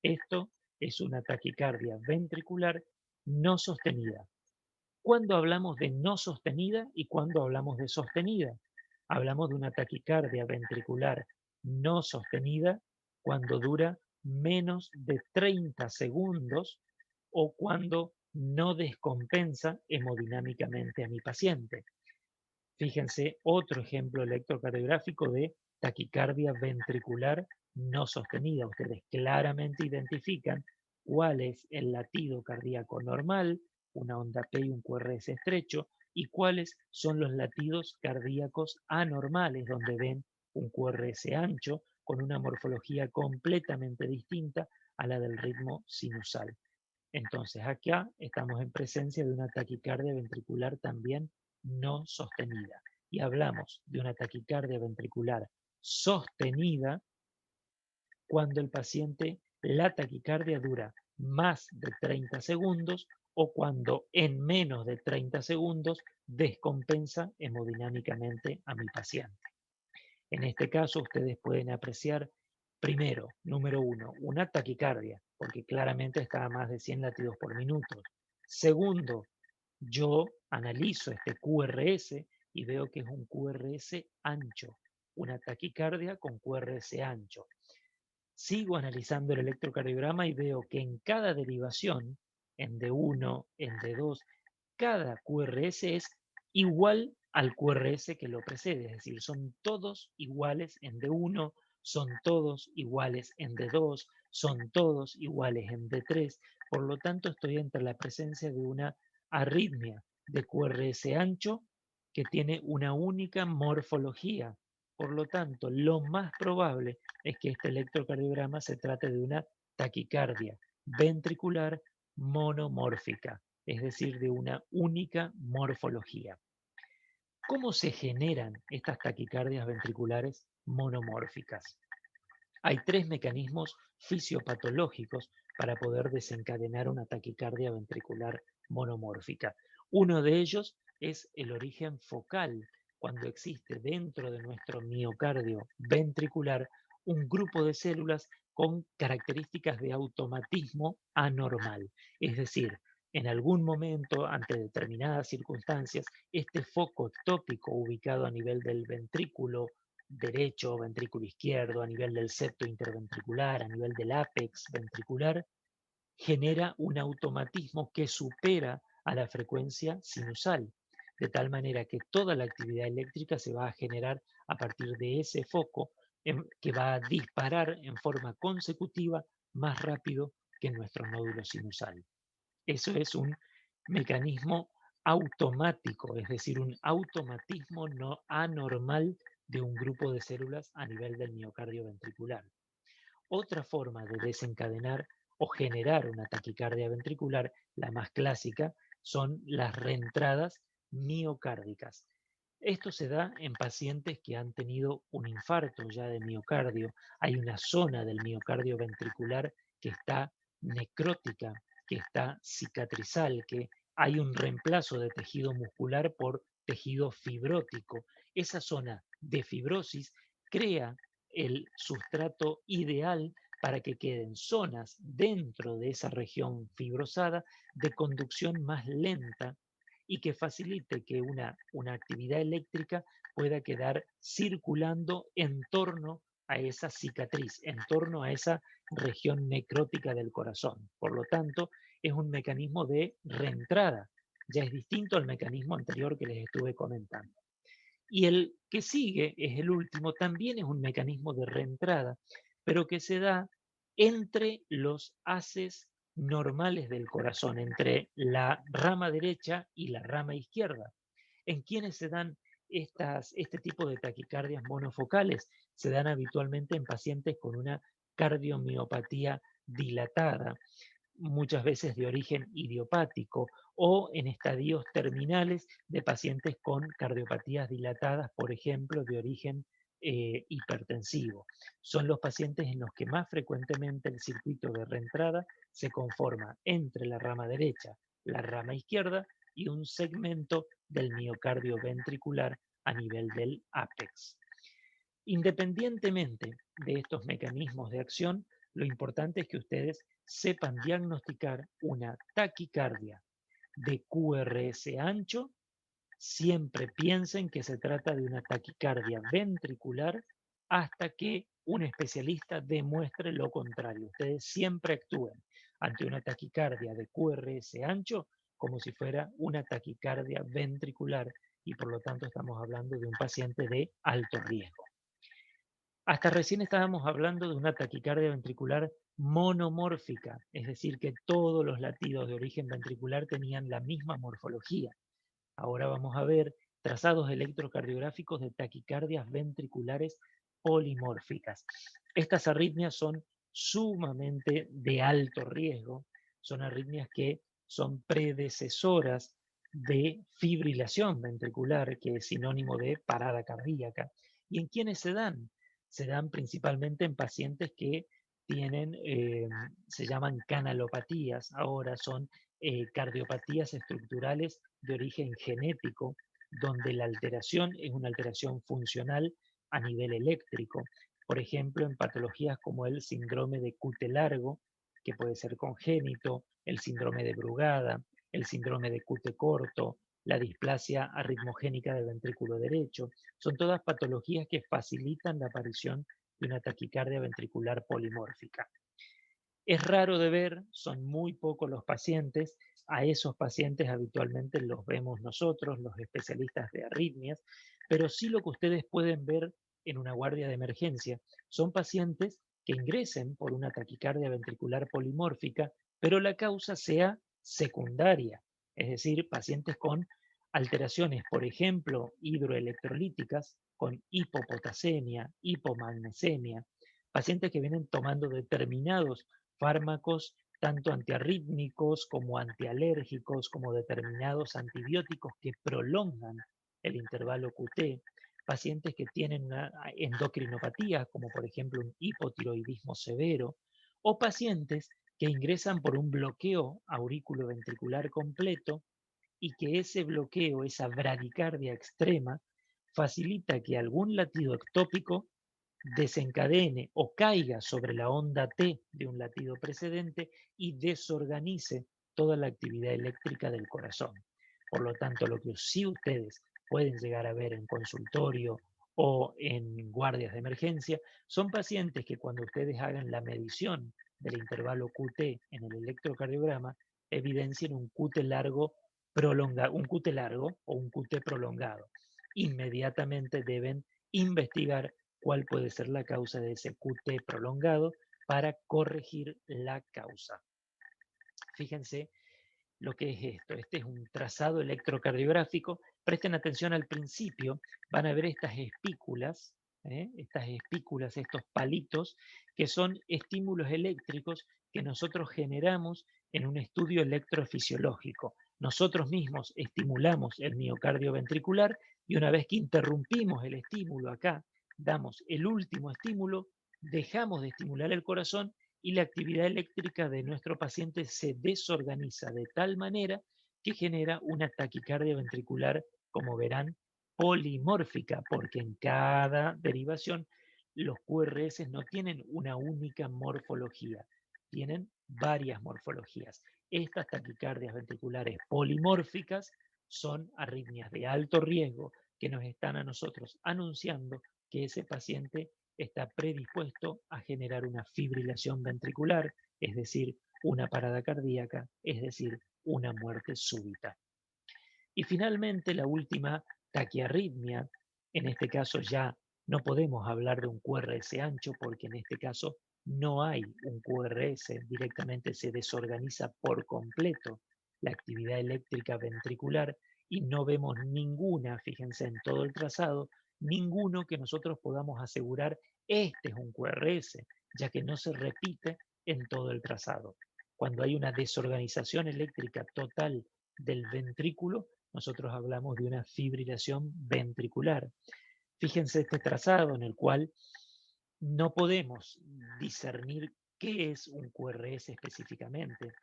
Esto es una taquicardia ventricular no sostenida. ¿Cuándo hablamos de no sostenida y cuándo hablamos de sostenida? Hablamos de una taquicardia ventricular no sostenida cuando dura menos de 30 segundos o cuando no descompensa hemodinámicamente a mi paciente. Fíjense otro ejemplo electrocardiográfico de taquicardia ventricular no sostenida. Ustedes claramente identifican cuál es el latido cardíaco normal, una onda P y un QRS estrecho, y cuáles son los latidos cardíacos anormales, donde ven un QRS ancho con una morfología completamente distinta a la del ritmo sinusal. Entonces, acá estamos en presencia de una taquicardia ventricular también no sostenida. Y hablamos de una taquicardia ventricular sostenida cuando el paciente, la taquicardia dura más de 30 segundos o cuando en menos de 30 segundos descompensa hemodinámicamente a mi paciente. En este caso, ustedes pueden apreciar, primero, número uno, una taquicardia, porque claramente está a más de 100 latidos por minuto. Segundo, yo analizo este QRS y veo que es un QRS ancho, una taquicardia con QRS ancho. Sigo analizando el electrocardiograma y veo que en cada derivación, en D1, en D2, cada QRS es igual al QRS que lo precede, es decir, son todos iguales en D1, son todos iguales en D2, son todos iguales en D3, por lo tanto estoy entre la presencia de una arritmia de QRS ancho que tiene una única morfología. Por lo tanto, lo más probable es que este electrocardiograma se trate de una taquicardia ventricular monomórfica, es decir, de una única morfología. ¿Cómo se generan estas taquicardias ventriculares monomórficas? Hay tres mecanismos fisiopatológicos para poder desencadenar una taquicardia ventricular monomórfica. Uno de ellos es el origen focal, cuando existe dentro de nuestro miocardio ventricular un grupo de células con características de automatismo anormal. Es decir, en algún momento, ante determinadas circunstancias, este foco tópico ubicado a nivel del ventrículo derecho, ventrículo izquierdo, a nivel del septo interventricular, a nivel del ápex ventricular, genera un automatismo que supera a la frecuencia sinusal, de tal manera que toda la actividad eléctrica se va a generar a partir de ese foco que va a disparar en forma consecutiva más rápido que nuestro nódulo sinusal. Eso es un mecanismo automático, es decir, un automatismo no anormal de un grupo de células a nivel del miocardio ventricular. Otra forma de desencadenar o generar una taquicardia ventricular, la más clásica, son las reentradas miocárdicas. Esto se da en pacientes que han tenido un infarto ya de miocardio. Hay una zona del miocardio ventricular que está necrótica, que está cicatrizal, que hay un reemplazo de tejido muscular por tejido fibrótico. Esa zona de fibrosis crea el sustrato ideal para que queden zonas dentro de esa región fibrosada de conducción más lenta y que facilite que una actividad eléctrica pueda quedar circulando en torno a esa cicatriz, en torno a esa región necrótica del corazón. Por lo tanto, es un mecanismo de reentrada, ya es distinto al mecanismo anterior que les estuve comentando. Y el que sigue, es el último, también es un mecanismo de reentrada, pero que se da entre los haces normales del corazón, entre la rama derecha y la rama izquierda. ¿En quienes se dan este tipo de taquicardias monofocales? Se dan habitualmente en pacientes con una cardiomiopatía dilatada, muchas veces de origen idiopático, o en estadios terminales de pacientes con cardiopatías dilatadas, por ejemplo, de origen hipertensivo. Son los pacientes en los que más frecuentemente el circuito de reentrada se conforma entre la rama derecha, la rama izquierda y un segmento del miocardio ventricular a nivel del ápex. Independientemente de estos mecanismos de acción, lo importante es que ustedes sepan diagnosticar una taquicardia de QRS ancho. Siempre piensen que se trata de una taquicardia ventricular hasta que un especialista demuestre lo contrario. Ustedes siempre actúen ante una taquicardia de QRS ancho como si fuera una taquicardia ventricular y por lo tanto estamos hablando de un paciente de alto riesgo. Hasta recién estábamos hablando de una taquicardia ventricular monomórfica, es decir, que todos los latidos de origen ventricular tenían la misma morfología. Ahora vamos a ver trazados electrocardiográficos de taquicardias ventriculares polimórficas. Estas arritmias son sumamente de alto riesgo, son arritmias que son predecesoras de fibrilación ventricular, que es sinónimo de parada cardíaca. ¿Y en quiénes se dan? Se dan principalmente en pacientes que tienen, se llaman canalopatías, ahora son cardiopatías estructurales de origen genético, donde la alteración es una alteración funcional a nivel eléctrico. Por ejemplo, en patologías como el síndrome de Cute largo, que puede ser congénito, el síndrome de Brugada, el síndrome de Cute corto, la displasia arritmogénica del ventrículo derecho, son todas patologías que facilitan la aparición de una taquicardia ventricular polimórfica. Es raro de ver, son muy pocos los pacientes. A esos pacientes habitualmente los vemos nosotros, los especialistas de arritmias, pero sí lo que ustedes pueden ver en una guardia de emergencia son pacientes que ingresen por una taquicardia ventricular polimórfica, pero la causa sea secundaria, es decir, pacientes con Alteraciones, por ejemplo, hidroelectrolíticas con hipopotasemia, hipomagnesemia, pacientes que vienen tomando determinados fármacos, tanto antiarrítmicos como antialérgicos, como determinados antibióticos que prolongan el intervalo QT, pacientes que tienen una endocrinopatía, como por ejemplo un hipotiroidismo severo, o pacientes que ingresan por un bloqueo auriculoventricular completo y que ese bloqueo, esa bradicardia extrema, facilita que algún latido ectópico desencadene o caiga sobre la onda T de un latido precedente y desorganice toda la actividad eléctrica del corazón. Por lo tanto, lo que sí ustedes pueden llegar a ver en consultorio o en guardias de emergencia son pacientes que cuando ustedes hagan la medición del intervalo QT en el electrocardiograma evidencien un QT largo un QT largo o un QT prolongado. Inmediatamente deben investigar cuál puede ser la causa de ese QT prolongado para corregir la causa. Fíjense lo que es esto. Este es un trazado electrocardiográfico. Presten atención al principio. Van a ver estas espículas, estos palitos, que son estímulos eléctricos que nosotros generamos en un estudio electrofisiológico. Nosotros mismos estimulamos el miocardio ventricular y una vez que interrumpimos el estímulo acá, damos el último estímulo, dejamos de estimular el corazón y la actividad eléctrica de nuestro paciente se desorganiza de tal manera que genera una taquicardia ventricular, como verán, polimórfica, porque en cada derivación los QRS no tienen una única morfología, tienen varias morfologías. Estas taquicardias ventriculares polimórficas son arritmias de alto riesgo que nos están a nosotros anunciando que ese paciente está predispuesto a generar una fibrilación ventricular, es decir, una parada cardíaca, es decir, una muerte súbita. Y finalmente, la última taquiarritmia, en este caso ya no podemos hablar de un QRS ancho porque en este caso no hay un QRS, directamente se desorganiza por completo la actividad eléctrica ventricular y no vemos ninguna, fíjense en todo el trazado, ninguno que nosotros podamos asegurar este es un QRS, ya que no se repite en todo el trazado. Cuando hay una desorganización eléctrica total del ventrículo, nosotros hablamos de una fibrilación ventricular. Fíjense este trazado en el cual no podemos discernir qué es un QRS específicamente.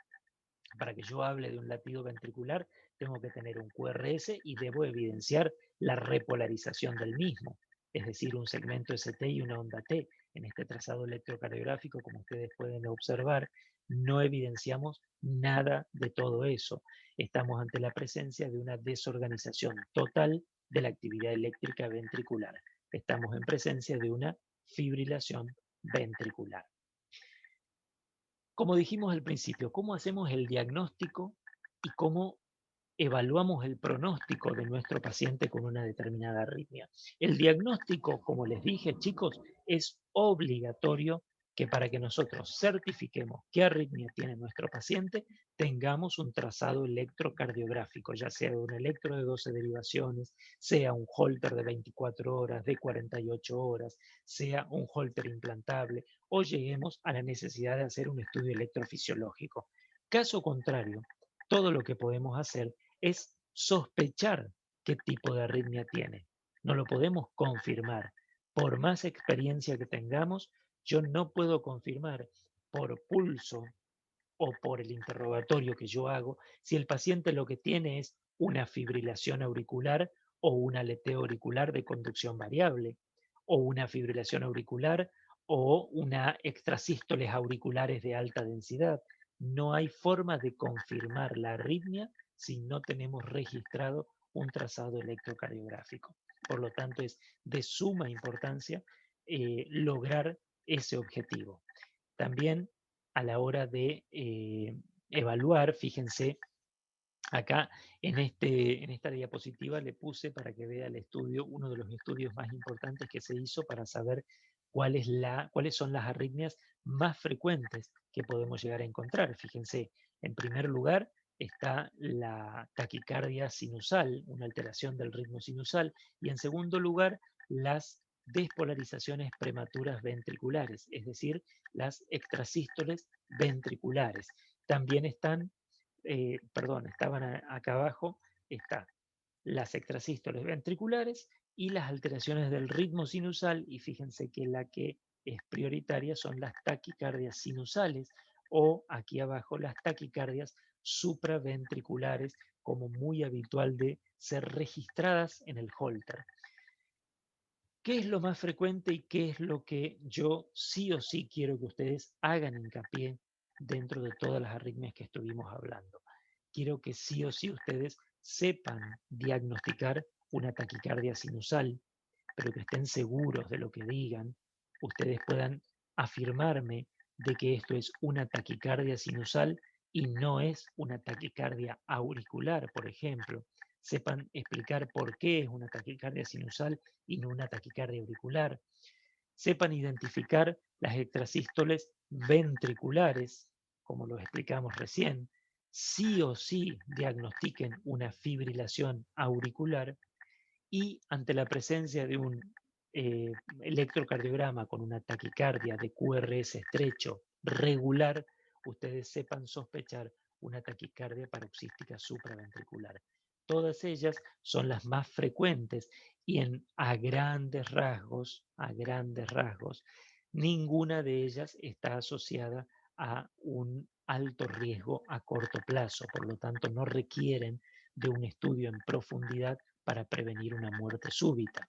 Para que yo hable de un latido ventricular, tengo que tener un QRS y debo evidenciar la repolarización del mismo, es decir, un segmento ST y una onda T. En este trazado electrocardiográfico, como ustedes pueden observar, no evidenciamos nada de todo eso. Estamos ante la presencia de una desorganización total de la actividad eléctrica ventricular. Estamos en presencia de una fibrilación ventricular. Como dijimos al principio, ¿cómo hacemos el diagnóstico y cómo evaluamos el pronóstico de nuestro paciente con una determinada arritmia? El diagnóstico, como les dije, chicos, es obligatorio que para que nosotros certifiquemos qué arritmia tiene nuestro paciente, tengamos un trazado electrocardiográfico, ya sea de un electro de 12 derivaciones, sea un Holter de 24 horas, de 48 horas, sea un Holter implantable, o lleguemos a la necesidad de hacer un estudio electrofisiológico. Caso contrario, todo lo que podemos hacer es sospechar qué tipo de arritmia tiene. No lo podemos confirmar. Por más experiencia que tengamos, yo no puedo confirmar por pulso o por el interrogatorio que yo hago si el paciente lo que tiene es una fibrilación auricular o un aleteo auricular de conducción variable, o una fibrilación auricular o una extrasístoles auriculares de alta densidad. No hay forma de confirmar la arritmia si no tenemos registrado un trazado electrocardiográfico. Por lo tanto, es de suma importancia lograr ese objetivo. También a la hora de evaluar, fíjense, acá en esta diapositiva le puse para que vea el estudio, uno de los estudios más importantes que se hizo para saber cuáles son las arritmias más frecuentes que podemos llegar a encontrar. Fíjense, en primer lugar, está la taquicardia sinusal, una alteración del ritmo sinusal, y en segundo lugar, las despolarizaciones prematuras ventriculares, es decir, las extrasístoles ventriculares. También estaban acá abajo, está las extrasístoles ventriculares y las alteraciones del ritmo sinusal, y fíjense que la que es prioritaria son las taquicardias sinusales o aquí abajo las taquicardias supraventriculares, como muy habitual de ser registradas en el Holter. ¿Qué es lo más frecuente y qué es lo que yo sí o sí quiero que ustedes hagan hincapié dentro de todas las arritmias que estuvimos hablando? Quiero que sí o sí ustedes sepan diagnosticar una taquicardia sinusal, pero que estén seguros de lo que digan, ustedes puedan afirmarme de que esto es una taquicardia sinusal y no es una taquicardia auricular, por ejemplo. Sepan explicar por qué es una taquicardia sinusal y no una taquicardia auricular. Sepan identificar las extrasístoles ventriculares, como lo explicamos recién. Sí o sí diagnostiquen una fibrilación auricular y ante la presencia de un eh, electrocardiograma con una taquicardia de QRS estrecho regular, ustedes sepan sospechar una taquicardia paroxística supraventricular. Todas ellas son las más frecuentes y a grandes rasgos, ninguna de ellas está asociada a un alto riesgo a corto plazo, por lo tanto no requieren de un estudio en profundidad para prevenir una muerte súbita.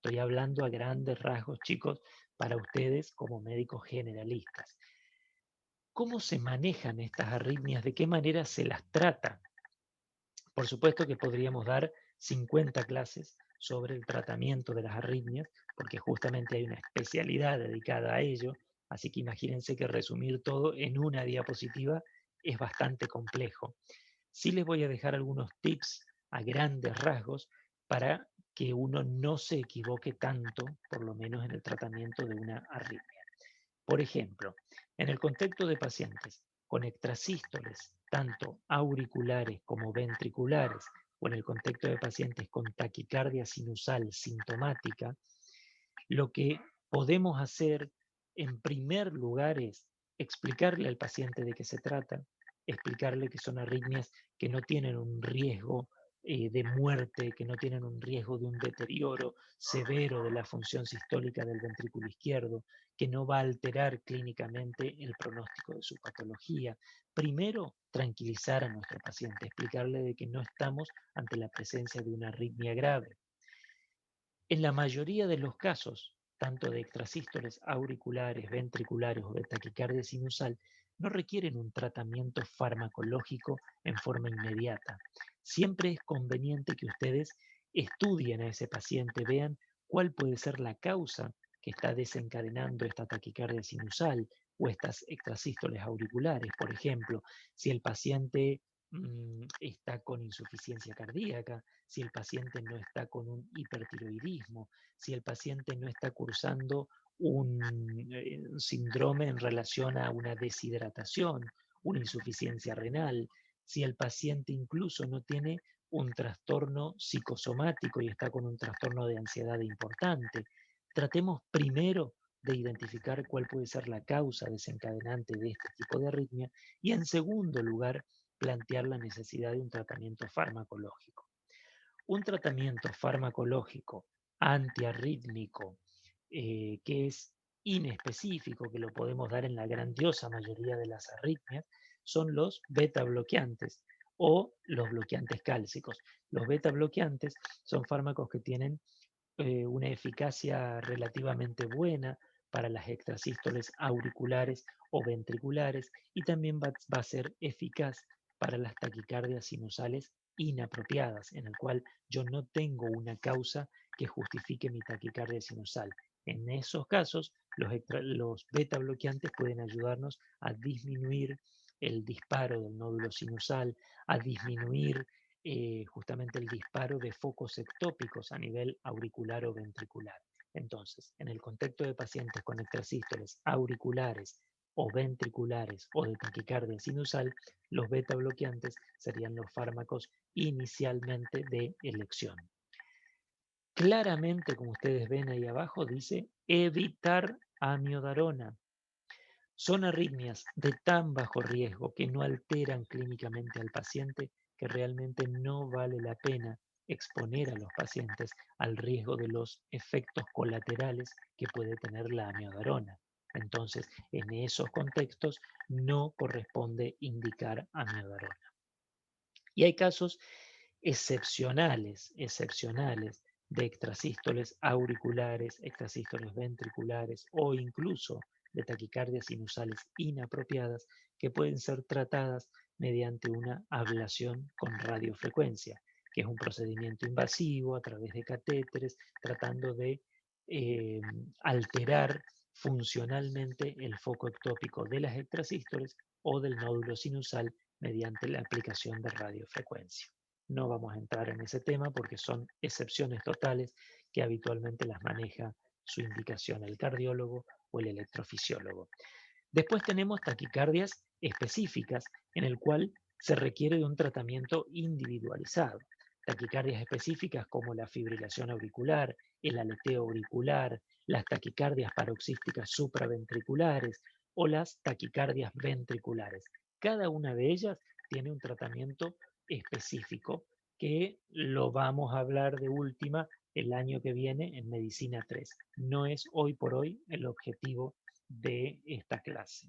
Estoy hablando a grandes rasgos, chicos, para ustedes como médicos generalistas. ¿Cómo se manejan estas arritmias? ¿De qué manera se las trata? Por supuesto que podríamos dar 50 clases sobre el tratamiento de las arritmias, porque justamente hay una especialidad dedicada a ello, así que imagínense que resumir todo en una diapositiva es bastante complejo. Sí les voy a dejar algunos tips a grandes rasgos para que uno no se equivoque tanto, por lo menos en el tratamiento de una arritmia. Por ejemplo, en el contexto de pacientes con extrasístoles, tanto auriculares como ventriculares, o en el contexto de pacientes con taquicardia sinusal sintomática, lo que podemos hacer en primer lugar es explicarle al paciente de qué se trata, explicarle que son arritmias que no tienen un riesgo de muerte, que no tienen un riesgo de un deterioro severo de la función sistólica del ventrículo izquierdo, que no va a alterar clínicamente el pronóstico de su patología. Primero, tranquilizar a nuestro paciente, explicarle de que no estamos ante la presencia de una arritmia grave. En la mayoría de los casos, tanto de extrasístoles auriculares, ventriculares o de taquicardia sinusal, no requieren un tratamiento farmacológico en forma inmediata. Siempre es conveniente que ustedes estudien a ese paciente, vean cuál puede ser la causa que está desencadenando esta taquicardia sinusal o estas extrasístoles auriculares. Por ejemplo, si el paciente está con insuficiencia cardíaca, si el paciente no está con un hipertiroidismo, si el paciente no está cursando un síndrome en relación a una deshidratación, una insuficiencia renal, si el paciente incluso no tiene un trastorno psicosomático y está con un trastorno de ansiedad importante. Tratemos primero de identificar cuál puede ser la causa desencadenante de este tipo de arritmia y en segundo lugar plantear la necesidad de un tratamiento farmacológico. Un tratamiento farmacológico antiarrítmico que es inespecífico, que lo podemos dar en la grandiosa mayoría de las arritmias, son los beta bloqueantes o los bloqueantes cálcicos. Los beta bloqueantes son fármacos que tienen una eficacia relativamente buena para las extrasístoles auriculares o ventriculares y también va a ser eficaz para las taquicardias sinusales inapropiadas, en el cual yo no tengo una causa que justifique mi taquicardia sinusal. En esos casos, los beta bloqueantes pueden ayudarnos a disminuir el disparo del nódulo sinusal, a disminuir justamente el disparo de focos ectópicos a nivel auricular o ventricular. Entonces, en el contexto de pacientes con extrasístoles auriculares o ventriculares o de taquicardia sinusal, los beta bloqueantes serían los fármacos inicialmente de elección. Claramente, como ustedes ven ahí abajo, dice evitar amiodarona. Son arritmias de tan bajo riesgo que no alteran clínicamente al paciente que realmente no vale la pena exponer a los pacientes al riesgo de los efectos colaterales que puede tener la amiodarona. Entonces, en esos contextos no corresponde indicar amiodarona. Y hay casos excepcionales de extrasístoles auriculares, extrasístoles ventriculares o incluso de taquicardias sinusales inapropiadas que pueden ser tratadas mediante una ablación con radiofrecuencia, que es un procedimiento invasivo a través de catéteres, tratando de eh, alterar funcionalmente el foco ectópico de las extrasístoles o del nódulo sinusal mediante la aplicación de radiofrecuencia. No vamos a entrar en ese tema porque son excepciones totales que habitualmente las maneja su indicación el cardiólogo o el electrofisiólogo. Después tenemos taquicardias específicas en el cual se requiere de un tratamiento individualizado. Taquicardias específicas como la fibrilación auricular, el aleteo auricular, las taquicardias paroxísticas supraventriculares o las taquicardias ventriculares. Cada una de ellas tiene un tratamiento específico que lo vamos a hablar de última el año que viene en Medicina 3. No es hoy por hoy el objetivo de esta clase.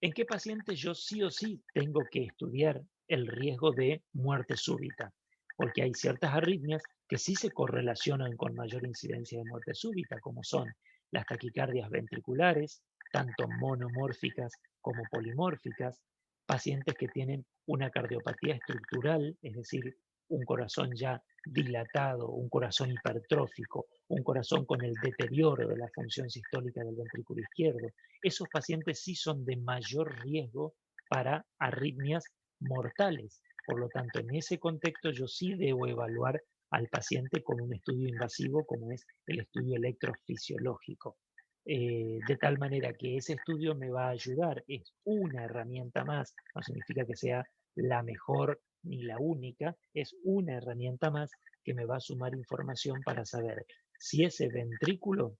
¿En qué pacientes yo sí o sí tengo que estudiar el riesgo de muerte súbita? Porque hay ciertas arritmias que sí se correlacionan con mayor incidencia de muerte súbita, como son las taquicardias ventriculares, tanto monomórficas como polimórficas, pacientes que tienen una cardiopatía estructural, es decir, un corazón ya dilatado, un corazón hipertrófico, un corazón con el deterioro de la función sistólica del ventrículo izquierdo. Esos pacientes sí son de mayor riesgo para arritmias mortales. Por lo tanto, en ese contexto yo sí debo evaluar al paciente con un estudio invasivo como es el estudio electrofisiológico. De tal manera que ese estudio me va a ayudar, es una herramienta más, no significa que sea la mejor ni la única, es una herramienta más que me va a sumar información para saber si ese ventrículo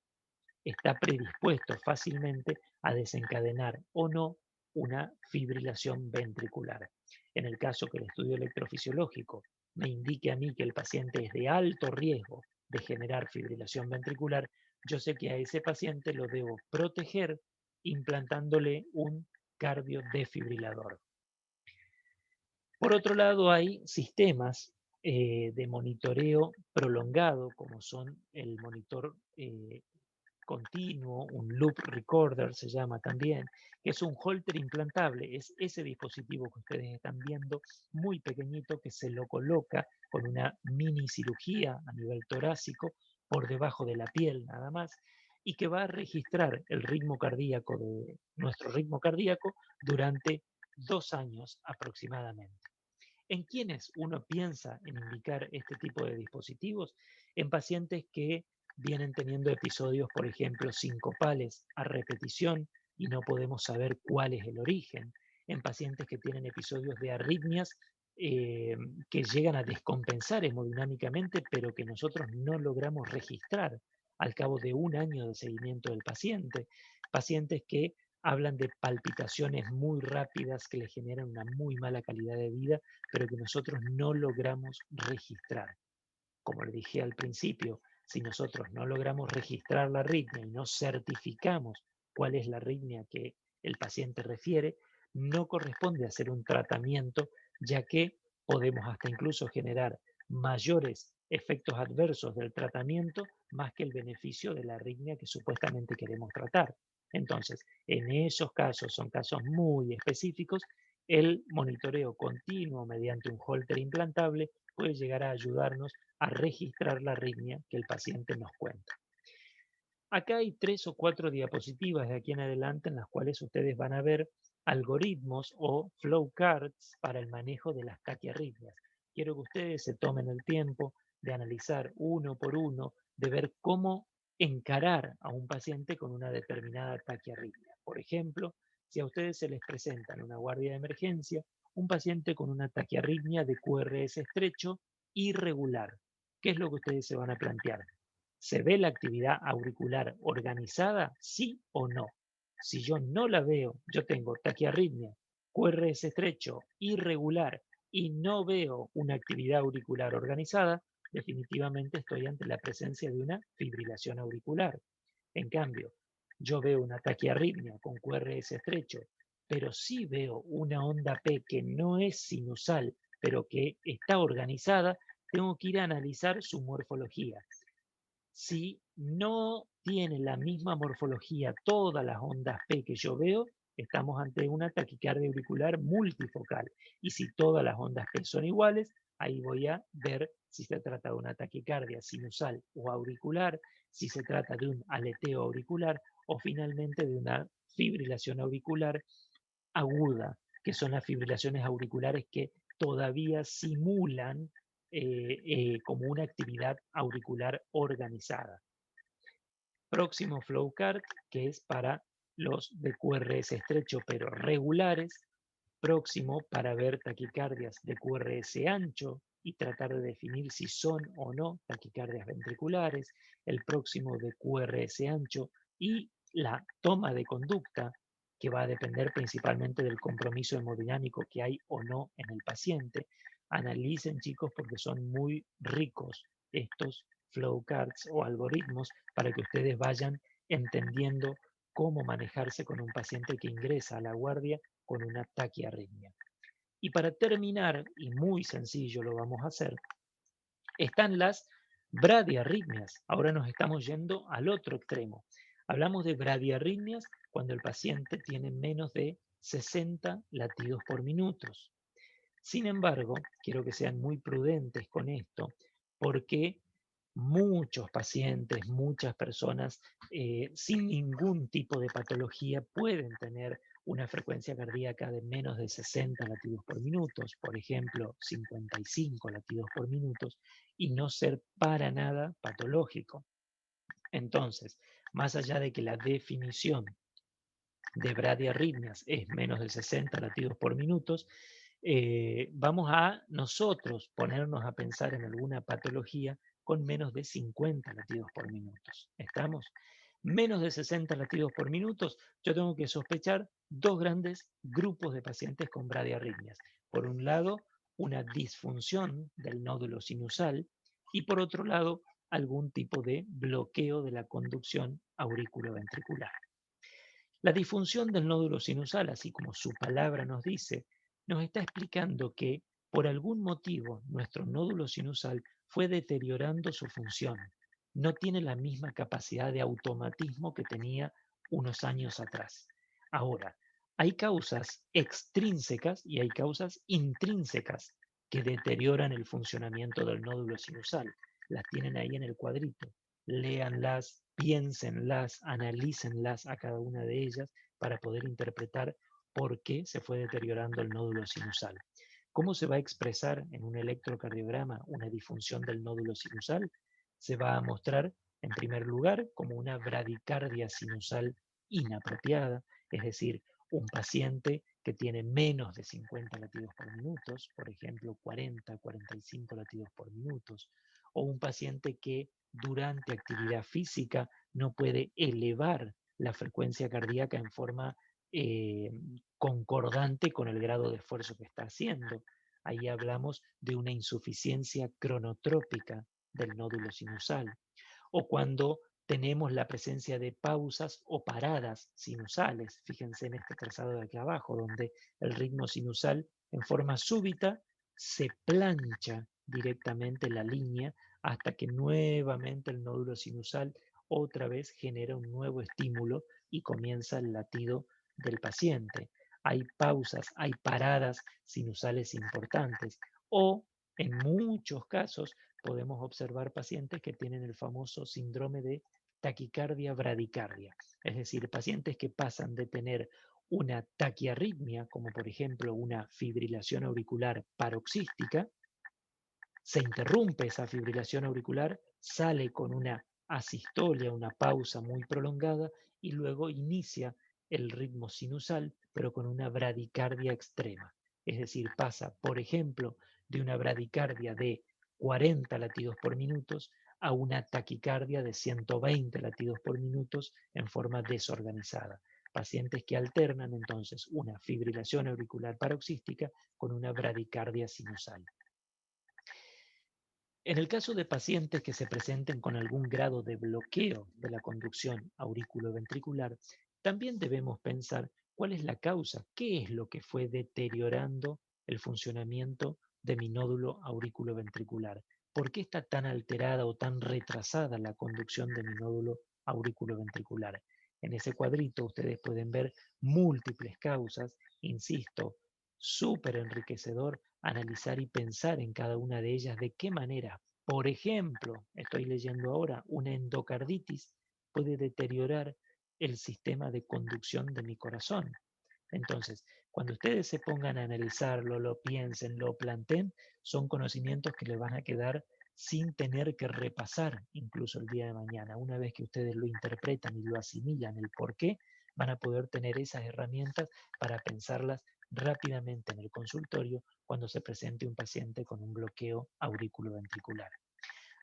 está predispuesto fácilmente a desencadenar o no una fibrilación ventricular. En el caso que el estudio electrofisiológico me indique a mí que el paciente es de alto riesgo de generar fibrilación ventricular, yo sé que a ese paciente lo debo proteger implantándole un cardiodefibrilador. Por otro lado, hay sistemas de monitoreo prolongado, como son el monitor continuo, un loop recorder se llama también, que es un holter implantable, es ese dispositivo que ustedes están viendo, muy pequeñito, que se lo coloca con una mini cirugía a nivel torácico por debajo de la piel nada más, y que va a registrar el ritmo cardíaco de nuestro ritmo cardíaco durante 2 años aproximadamente. ¿En quiénes uno piensa en indicar este tipo de dispositivos? En pacientes que vienen teniendo episodios, por ejemplo, sincopales a repetición y no podemos saber cuál es el origen. En pacientes que tienen episodios de arritmias que llegan a descompensar hemodinámicamente, pero que nosotros no logramos registrar al cabo de un año de seguimiento del paciente. Pacientes que hablan de palpitaciones muy rápidas que le generan una muy mala calidad de vida, pero que nosotros no logramos registrar. Como le dije al principio, si nosotros no logramos registrar la arritmia y no certificamos cuál es la arritmia que el paciente refiere, no corresponde hacer un tratamiento, ya que podemos hasta incluso generar mayores efectos adversos del tratamiento más que el beneficio de la arritmia que supuestamente queremos tratar. Entonces, en esos casos, son casos muy específicos, el monitoreo continuo mediante un holter implantable puede llegar a ayudarnos a registrar la arritmia que el paciente nos cuenta. Acá hay 3 o 4 diapositivas de aquí en adelante en las cuales ustedes van a ver algoritmos o flowcards para el manejo de las taquiarritmias. Quiero que ustedes se tomen el tiempo de analizar uno por uno, de ver cómo encarar a un paciente con una determinada taquiarritmia. Por ejemplo, si a ustedes se les presenta en una guardia de emergencia un paciente con una taquiarritmia de QRS estrecho irregular, ¿qué es lo que ustedes se van a plantear? ¿Se ve la actividad auricular organizada? ¿Sí o no? Si yo no la veo, yo tengo taquiarritmia, QRS estrecho, irregular y no veo una actividad auricular organizada, definitivamente estoy ante la presencia de una fibrilación auricular. En cambio, yo veo una taquiarritmia con QRS estrecho, pero sí veo una onda P que no es sinusal, pero que está organizada, tengo que ir a analizar su morfología. Si no tiene la misma morfología todas las ondas P que yo veo, estamos ante una taquicardia auricular multifocal. Y si todas las ondas P son iguales, ahí voy a ver si se trata de una taquicardia sinusal o auricular, si se trata de un aleteo auricular o finalmente de una fibrilación auricular aguda, que son las fibrilaciones auriculares que todavía simulan como una actividad auricular organizada. Próximo flowcard, que es para los de QRS estrecho pero regulares. Próximo para ver taquicardias de QRS ancho y tratar de definir si son o no taquicardias ventriculares. El próximo de QRS ancho y la toma de conducta, que va a depender principalmente del compromiso hemodinámico que hay o no en el paciente. Analicen, chicos, porque son muy ricos estos flowcards o algoritmos para que ustedes vayan entendiendo cómo manejarse con un paciente que ingresa a la guardia con una taquiarritmia. Y para terminar, y muy sencillo lo vamos a hacer, están las bradiarritmias. Ahora nos estamos yendo al otro extremo. Hablamos de bradiarritmias cuando el paciente tiene menos de 60 latidos por minuto. Sin embargo, quiero que sean muy prudentes con esto, porque muchos pacientes, muchas personas sin ningún tipo de patología pueden tener una frecuencia cardíaca de menos de 60 latidos por minuto, por ejemplo, 55 latidos por minuto, y no ser para nada patológico. Entonces, más allá de que la definición de bradiarritmias es menos de 60 latidos por minuto, vamos a nosotros ponernos a pensar en alguna patología con menos de 50 latidos por minuto. ¿Estamos? Menos de 60 latidos por minuto, yo tengo que sospechar dos grandes grupos de pacientes con bradiarritmias. Por un lado, una disfunción del nódulo sinusal y por otro lado, algún tipo de bloqueo de la conducción auriculoventricular. La disfunción del nódulo sinusal, así como su palabra nos dice, nos está explicando que por algún motivo nuestro nódulo sinusal fue deteriorando su función. No tiene la misma capacidad de automatismo que tenía unos años atrás. Ahora, hay causas extrínsecas y hay causas intrínsecas que deterioran el funcionamiento del nódulo sinusal. Las tienen ahí en el cuadrito. Léanlas, piénsenlas, analícenlas a cada una de ellas para poder interpretar por qué se fue deteriorando el nódulo sinusal. ¿Cómo se va a expresar en un electrocardiograma una disfunción del nódulo sinusal? Se va a mostrar, en primer lugar, como una bradicardia sinusal inapropiada, es decir, un paciente que tiene menos de 50 latidos por minuto, por ejemplo, 40, 45 latidos por minuto, o un paciente que durante actividad física no puede elevar la frecuencia cardíaca en forma eh, concordante con el grado de esfuerzo que está haciendo. Ahí hablamos de una insuficiencia cronotrópica del nódulo sinusal. O cuando tenemos la presencia de pausas o paradas sinusales. Fíjense en este trazado de aquí abajo, donde el ritmo sinusal en forma súbita se plancha directamente la línea hasta que nuevamente el nódulo sinusal otra vez genera un nuevo estímulo y comienza el latido del paciente. Hay pausas, hay paradas sinusales importantes o en muchos casos podemos observar pacientes que tienen el famoso síndrome de taquicardia bradicardia, es decir, pacientes que pasan de tener una taquiarritmia, como por ejemplo una fibrilación auricular paroxística, se interrumpe esa fibrilación auricular, sale con una asistolia, una pausa muy prolongada y luego inicia el ritmo sinusal pero con una bradicardia extrema. Es decir, pasa, por ejemplo, de una bradicardia de 40 latidos por minuto a una taquicardia de 120 latidos por minuto en forma desorganizada. Pacientes que alternan entonces una fibrilación auricular paroxística con una bradicardia sinusal. En el caso de pacientes que se presenten con algún grado de bloqueo de la conducción auriculoventricular, también debemos pensar cuál es la causa, qué es lo que fue deteriorando el funcionamiento de mi nódulo auriculoventricular, por qué está tan alterada o tan retrasada la conducción de mi nódulo auriculoventricular. En ese cuadrito ustedes pueden ver múltiples causas, insisto, súper enriquecedor analizar y pensar en cada una de ellas de qué manera, por ejemplo, estoy leyendo ahora, una endocarditis puede deteriorar el sistema de conducción de mi corazón. Entonces, cuando ustedes se pongan a analizarlo, lo piensen, lo planteen, son conocimientos que les van a quedar sin tener que repasar incluso el día de mañana. Una vez que ustedes lo interpretan y lo asimilan el por qué, van a poder tener esas herramientas para pensarlas rápidamente en el consultorio cuando se presente un paciente con un bloqueo auriculoventricular.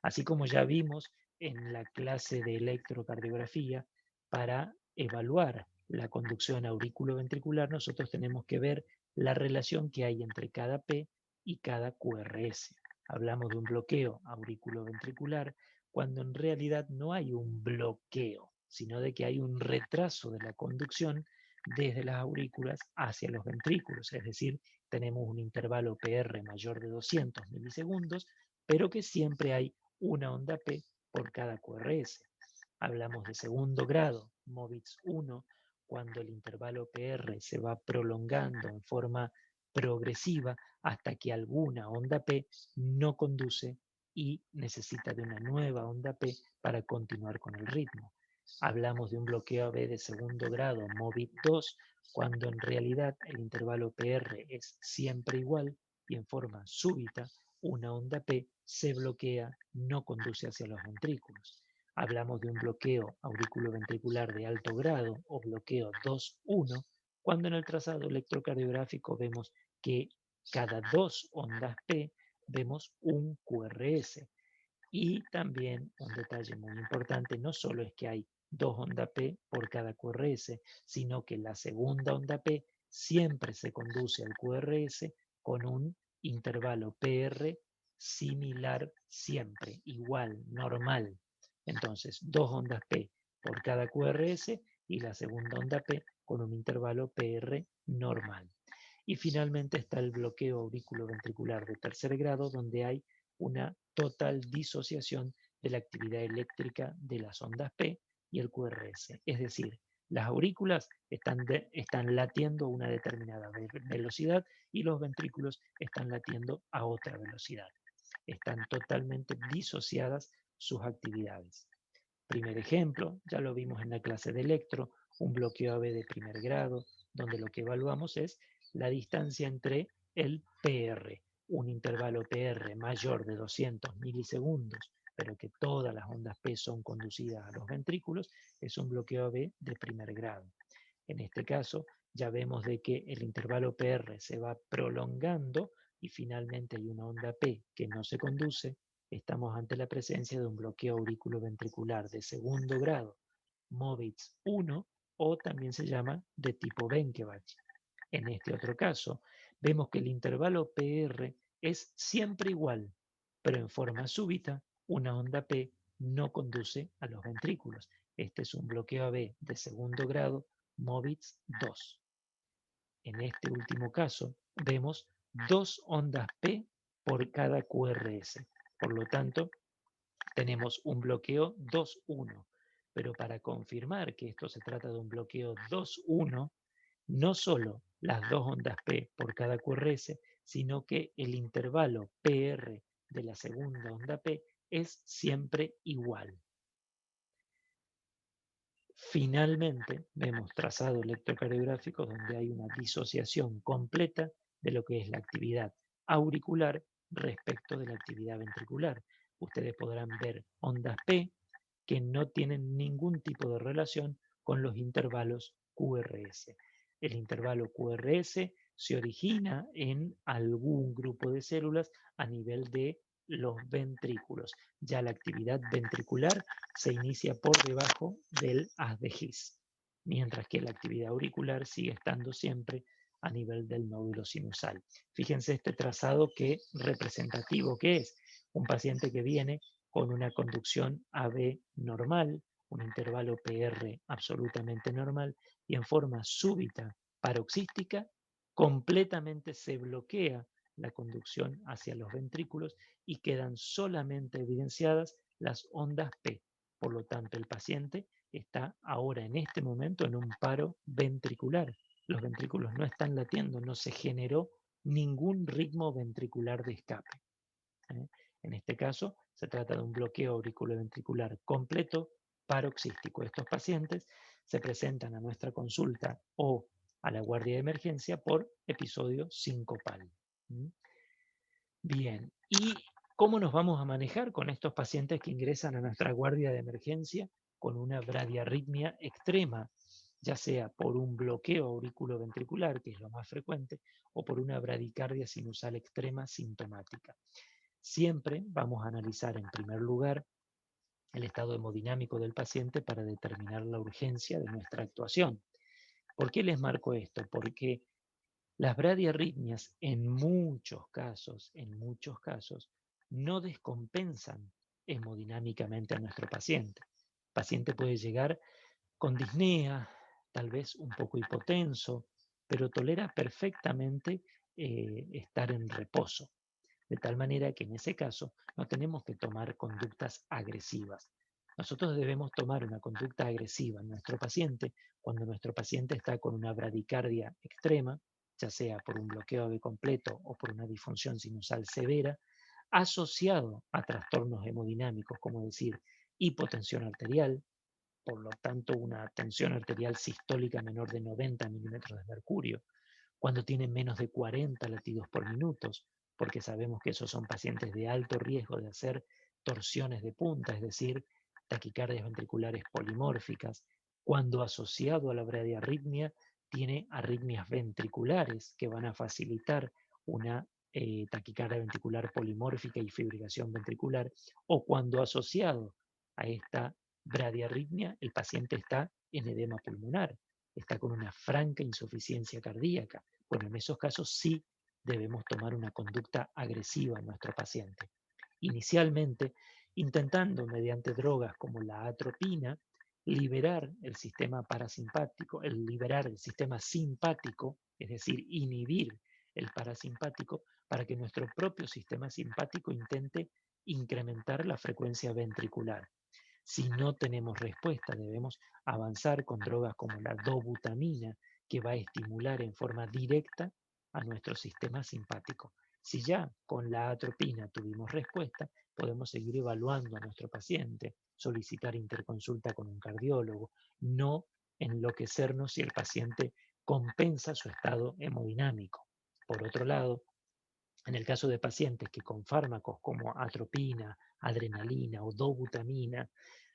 Así como ya vimos en la clase de electrocardiografía, para evaluar la conducción auriculoventricular, nosotros tenemos que ver la relación que hay entre cada P y cada QRS. Hablamos de un bloqueo auriculoventricular cuando en realidad no hay un bloqueo, sino de que hay un retraso de la conducción desde las aurículas hacia los ventrículos, es decir, tenemos un intervalo PR mayor de 200 milisegundos, pero que siempre hay una onda P por cada QRS. Hablamos de segundo grado, MOVITS 1, cuando el intervalo PR se va prolongando en forma progresiva hasta que alguna onda P no conduce y necesita de una nueva onda P para continuar con el ritmo. Hablamos de un bloqueo AB de segundo grado, MOVIT 2, cuando en realidad el intervalo PR es siempre igual y en forma súbita una onda P se bloquea, no conduce hacia los ventrículos. Hablamos de un bloqueo auriculoventricular de alto grado o bloqueo 2-1, cuando en el trazado electrocardiográfico vemos que cada dos ondas P vemos un QRS. Y también un detalle muy importante, no solo es que hay dos ondas P por cada QRS, sino que la segunda onda P siempre se conduce al QRS con un intervalo PR similar siempre, igual, normal. Entonces, dos ondas P por cada QRS y la segunda onda P con un intervalo PR normal. Y finalmente está el bloqueo auriculoventricular de tercer grado, donde hay una total disociación de la actividad eléctrica de las ondas P y el QRS. Es decir, las aurículas están latiendo a una determinada velocidad y los ventrículos están latiendo a otra velocidad. Están totalmente disociadas sus actividades. Primer ejemplo, ya lo vimos en la clase de electro, un bloqueo AB de primer grado, donde lo que evaluamos es la distancia entre el PR, un intervalo PR mayor de 200 milisegundos, pero que todas las ondas P son conducidas a los ventrículos, es un bloqueo AB de primer grado. En este caso, ya vemos de que el intervalo PR se va prolongando y finalmente hay una onda P que no se conduce. Estamos ante la presencia de un bloqueo auriculoventricular de segundo grado, MOVITS 1, o también se llama de tipo Benkevac. En este otro caso, vemos que el intervalo PR es siempre igual, pero en forma súbita, una onda P no conduce a los ventrículos. Este es un bloqueo AB de segundo grado, MOVITS 2. En este último caso, vemos dos ondas P por cada QRS. Por lo tanto, tenemos un bloqueo 2-1. Pero para confirmar que esto se trata de un bloqueo 2-1, no solo las dos ondas P por cada QRS, sino que el intervalo PR de la segunda onda P es siempre igual. Finalmente, vemos trazado electrocardiográfico donde hay una disociación completa de lo que es la actividad auricular respecto de la actividad ventricular. Ustedes podrán ver ondas P que no tienen ningún tipo de relación con los intervalos QRS. El intervalo QRS se origina en algún grupo de células a nivel de los ventrículos. Ya la actividad ventricular se inicia por debajo del haz de His, mientras que la actividad auricular sigue estando siempre a nivel del nódulo sinusal. Fíjense este trazado que representativo que es. Un paciente que viene con una conducción AB normal, un intervalo PR absolutamente normal, y en forma súbita paroxística, completamente se bloquea la conducción hacia los ventrículos y quedan solamente evidenciadas las ondas P. Por lo tanto, el paciente está ahora en este momento en un paro ventricular. Los ventrículos no están latiendo, no se generó ningún ritmo ventricular de escape. ¿eh? En este caso, se trata de un bloqueo auriculoventricular completo paroxístico. Estos pacientes se presentan a nuestra consulta o a la guardia de emergencia por episodio sincopal. Bien, ¿y cómo nos vamos a manejar con estos pacientes que ingresan a nuestra guardia de emergencia con una bradiarritmia extrema, ya sea por un bloqueo auriculoventricular, que es lo más frecuente, o por una bradicardia sinusal extrema sintomática? Siempre vamos a analizar en primer lugar el estado hemodinámico del paciente para determinar la urgencia de nuestra actuación. ¿Por qué les marco esto? Porque las bradiarritmias en muchos casos, no descompensan hemodinámicamente a nuestro paciente. El paciente puede llegar con disnea, tal vez un poco hipotenso, pero tolera perfectamente estar en reposo. De tal manera que en ese caso no tenemos que tomar conductas agresivas. Nosotros debemos tomar una conducta agresiva en nuestro paciente cuando nuestro paciente está con una bradicardia extrema, ya sea por un bloqueo de completo o por una disfunción sinusal severa, asociado a trastornos hemodinámicos, como decir hipotensión arterial, por lo tanto una tensión arterial sistólica menor de 90 milímetros de mercurio, cuando tienen menos de 40 latidos por minuto, porque sabemos que esos son pacientes de alto riesgo de hacer torsiones de punta, es decir, taquicardias ventriculares polimórficas, cuando asociado a la bradiarritmia tiene arritmias ventriculares que van a facilitar una taquicardia ventricular polimórfica y fibrilación ventricular, o cuando asociado a esta bradiarritmia el paciente está en edema pulmonar, está con una franca insuficiencia cardíaca. Bueno, en esos casos sí debemos tomar una conducta agresiva en nuestro paciente. Inicialmente, intentando mediante drogas como la atropina, liberar el sistema parasimpático, liberar el sistema simpático, es decir, inhibir el parasimpático para que nuestro propio sistema simpático intente incrementar la frecuencia ventricular. Si no tenemos respuesta, debemos avanzar con drogas como la dobutamina, que va a estimular en forma directa a nuestro sistema simpático. Si ya con la atropina tuvimos respuesta, podemos seguir evaluando a nuestro paciente, solicitar interconsulta con un cardiólogo, no enloquecernos si el paciente compensa su estado hemodinámico. Por otro lado, en el caso de pacientes que con fármacos como atropina, adrenalina o dobutamina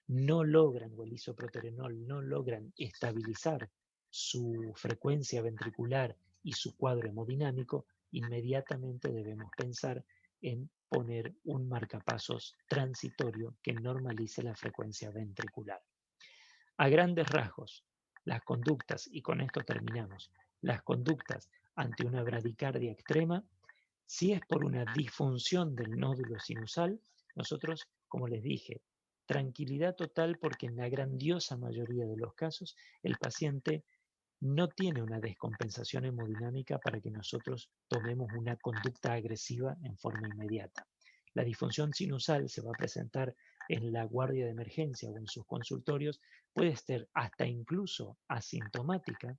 no logran, o el isoproterenol, no logran estabilizar su frecuencia ventricular y su cuadro hemodinámico, inmediatamente debemos pensar en poner un marcapasos transitorio que normalice la frecuencia ventricular. A grandes rasgos, las conductas, y con esto terminamos, las conductas ante una bradicardia extrema, si es por una disfunción del nódulo sinusal, nosotros, como les dije, tranquilidad total porque en la grandiosa mayoría de los casos el paciente no tiene una descompensación hemodinámica para que nosotros tomemos una conducta agresiva en forma inmediata. La disfunción sinusal se va a presentar en la guardia de emergencia o en sus consultorios, puede ser hasta incluso asintomática.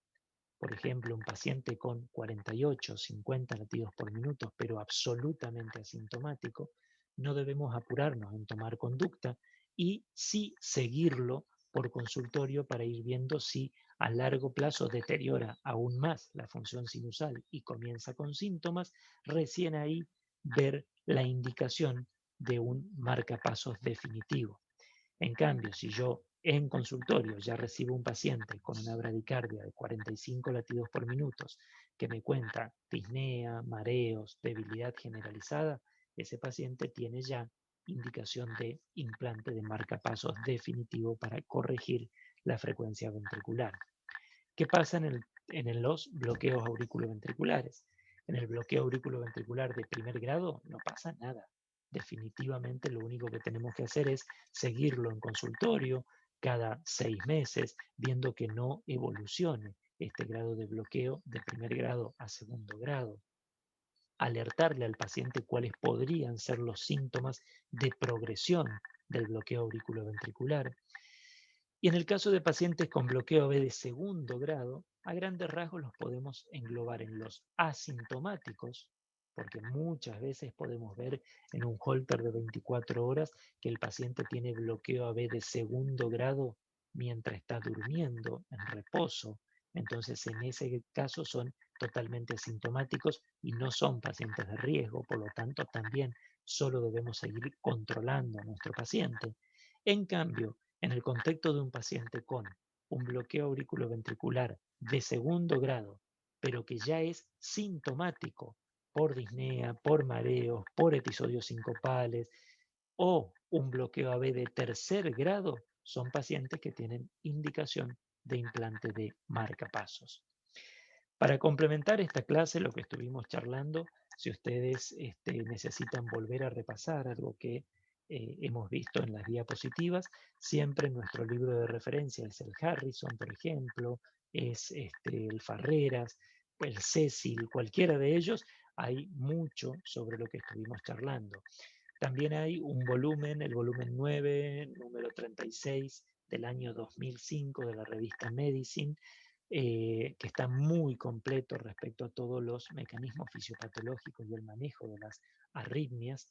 Por ejemplo, un paciente con 48, 50 latidos por minuto, pero absolutamente asintomático, no debemos apurarnos en tomar conducta y sí seguirlo por consultorio para ir viendo si a largo plazo deteriora aún más la función sinusal y comienza con síntomas, recién ahí ver la indicación de un marcapasos definitivo. En cambio, si yo En consultorio ya recibo un paciente con una bradicardia de 45 latidos por minuto que me cuenta disnea, mareos, debilidad generalizada, ese paciente tiene ya indicación de implante de marcapasos definitivo para corregir la frecuencia ventricular. ¿Qué pasa en los bloqueos auriculoventriculares? En el bloqueo auriculoventricular de primer grado no pasa nada. Definitivamente lo único que tenemos que hacer es seguirlo en consultorio cada 6 meses, viendo que no evolucione este grado de bloqueo de primer grado a segundo grado. Alertarle al paciente cuáles podrían ser los síntomas de progresión del bloqueo auriculoventricular. Y en el caso de pacientes con bloqueo B de segundo grado, a grandes rasgos los podemos englobar en los asintomáticos, porque muchas veces podemos ver en un Holter de 24 horas que el paciente tiene bloqueo AB de segundo grado mientras está durmiendo, en reposo. Entonces, en ese caso son totalmente asintomáticos y no son pacientes de riesgo, por lo tanto, también solo debemos seguir controlando a nuestro paciente. En cambio, en el contexto de un paciente con un bloqueo auriculoventricular de segundo grado, pero que ya es sintomático por disnea, por mareos, por episodios sincopales o un bloqueo AB de tercer grado, son pacientes que tienen indicación de implante de marcapasos. Para complementar esta clase, lo que estuvimos charlando, si ustedes necesitan volver a repasar algo que hemos visto en las diapositivas, siempre nuestro libro de referencia es el Harrison, por ejemplo, es el Farreras, el Cecil, cualquiera de ellos, hay mucho sobre lo que estuvimos charlando. También hay un volumen, el volumen 9, número 36 del año 2005 de la revista Medicine, que está muy completo respecto a todos los mecanismos fisiopatológicos y el manejo de las arritmias.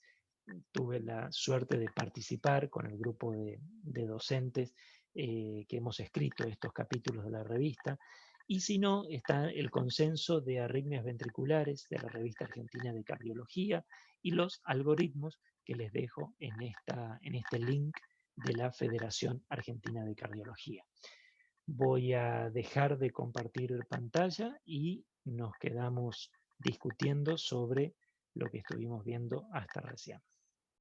Tuve la suerte de participar con el grupo de docentes que hemos escrito estos capítulos de la revista. Y si no, está el consenso de arritmias ventriculares de la revista argentina de cardiología y los algoritmos que les dejo en este link de la Federación Argentina de Cardiología. Voy a dejar de compartir pantalla y nos quedamos discutiendo sobre lo que estuvimos viendo hasta recién.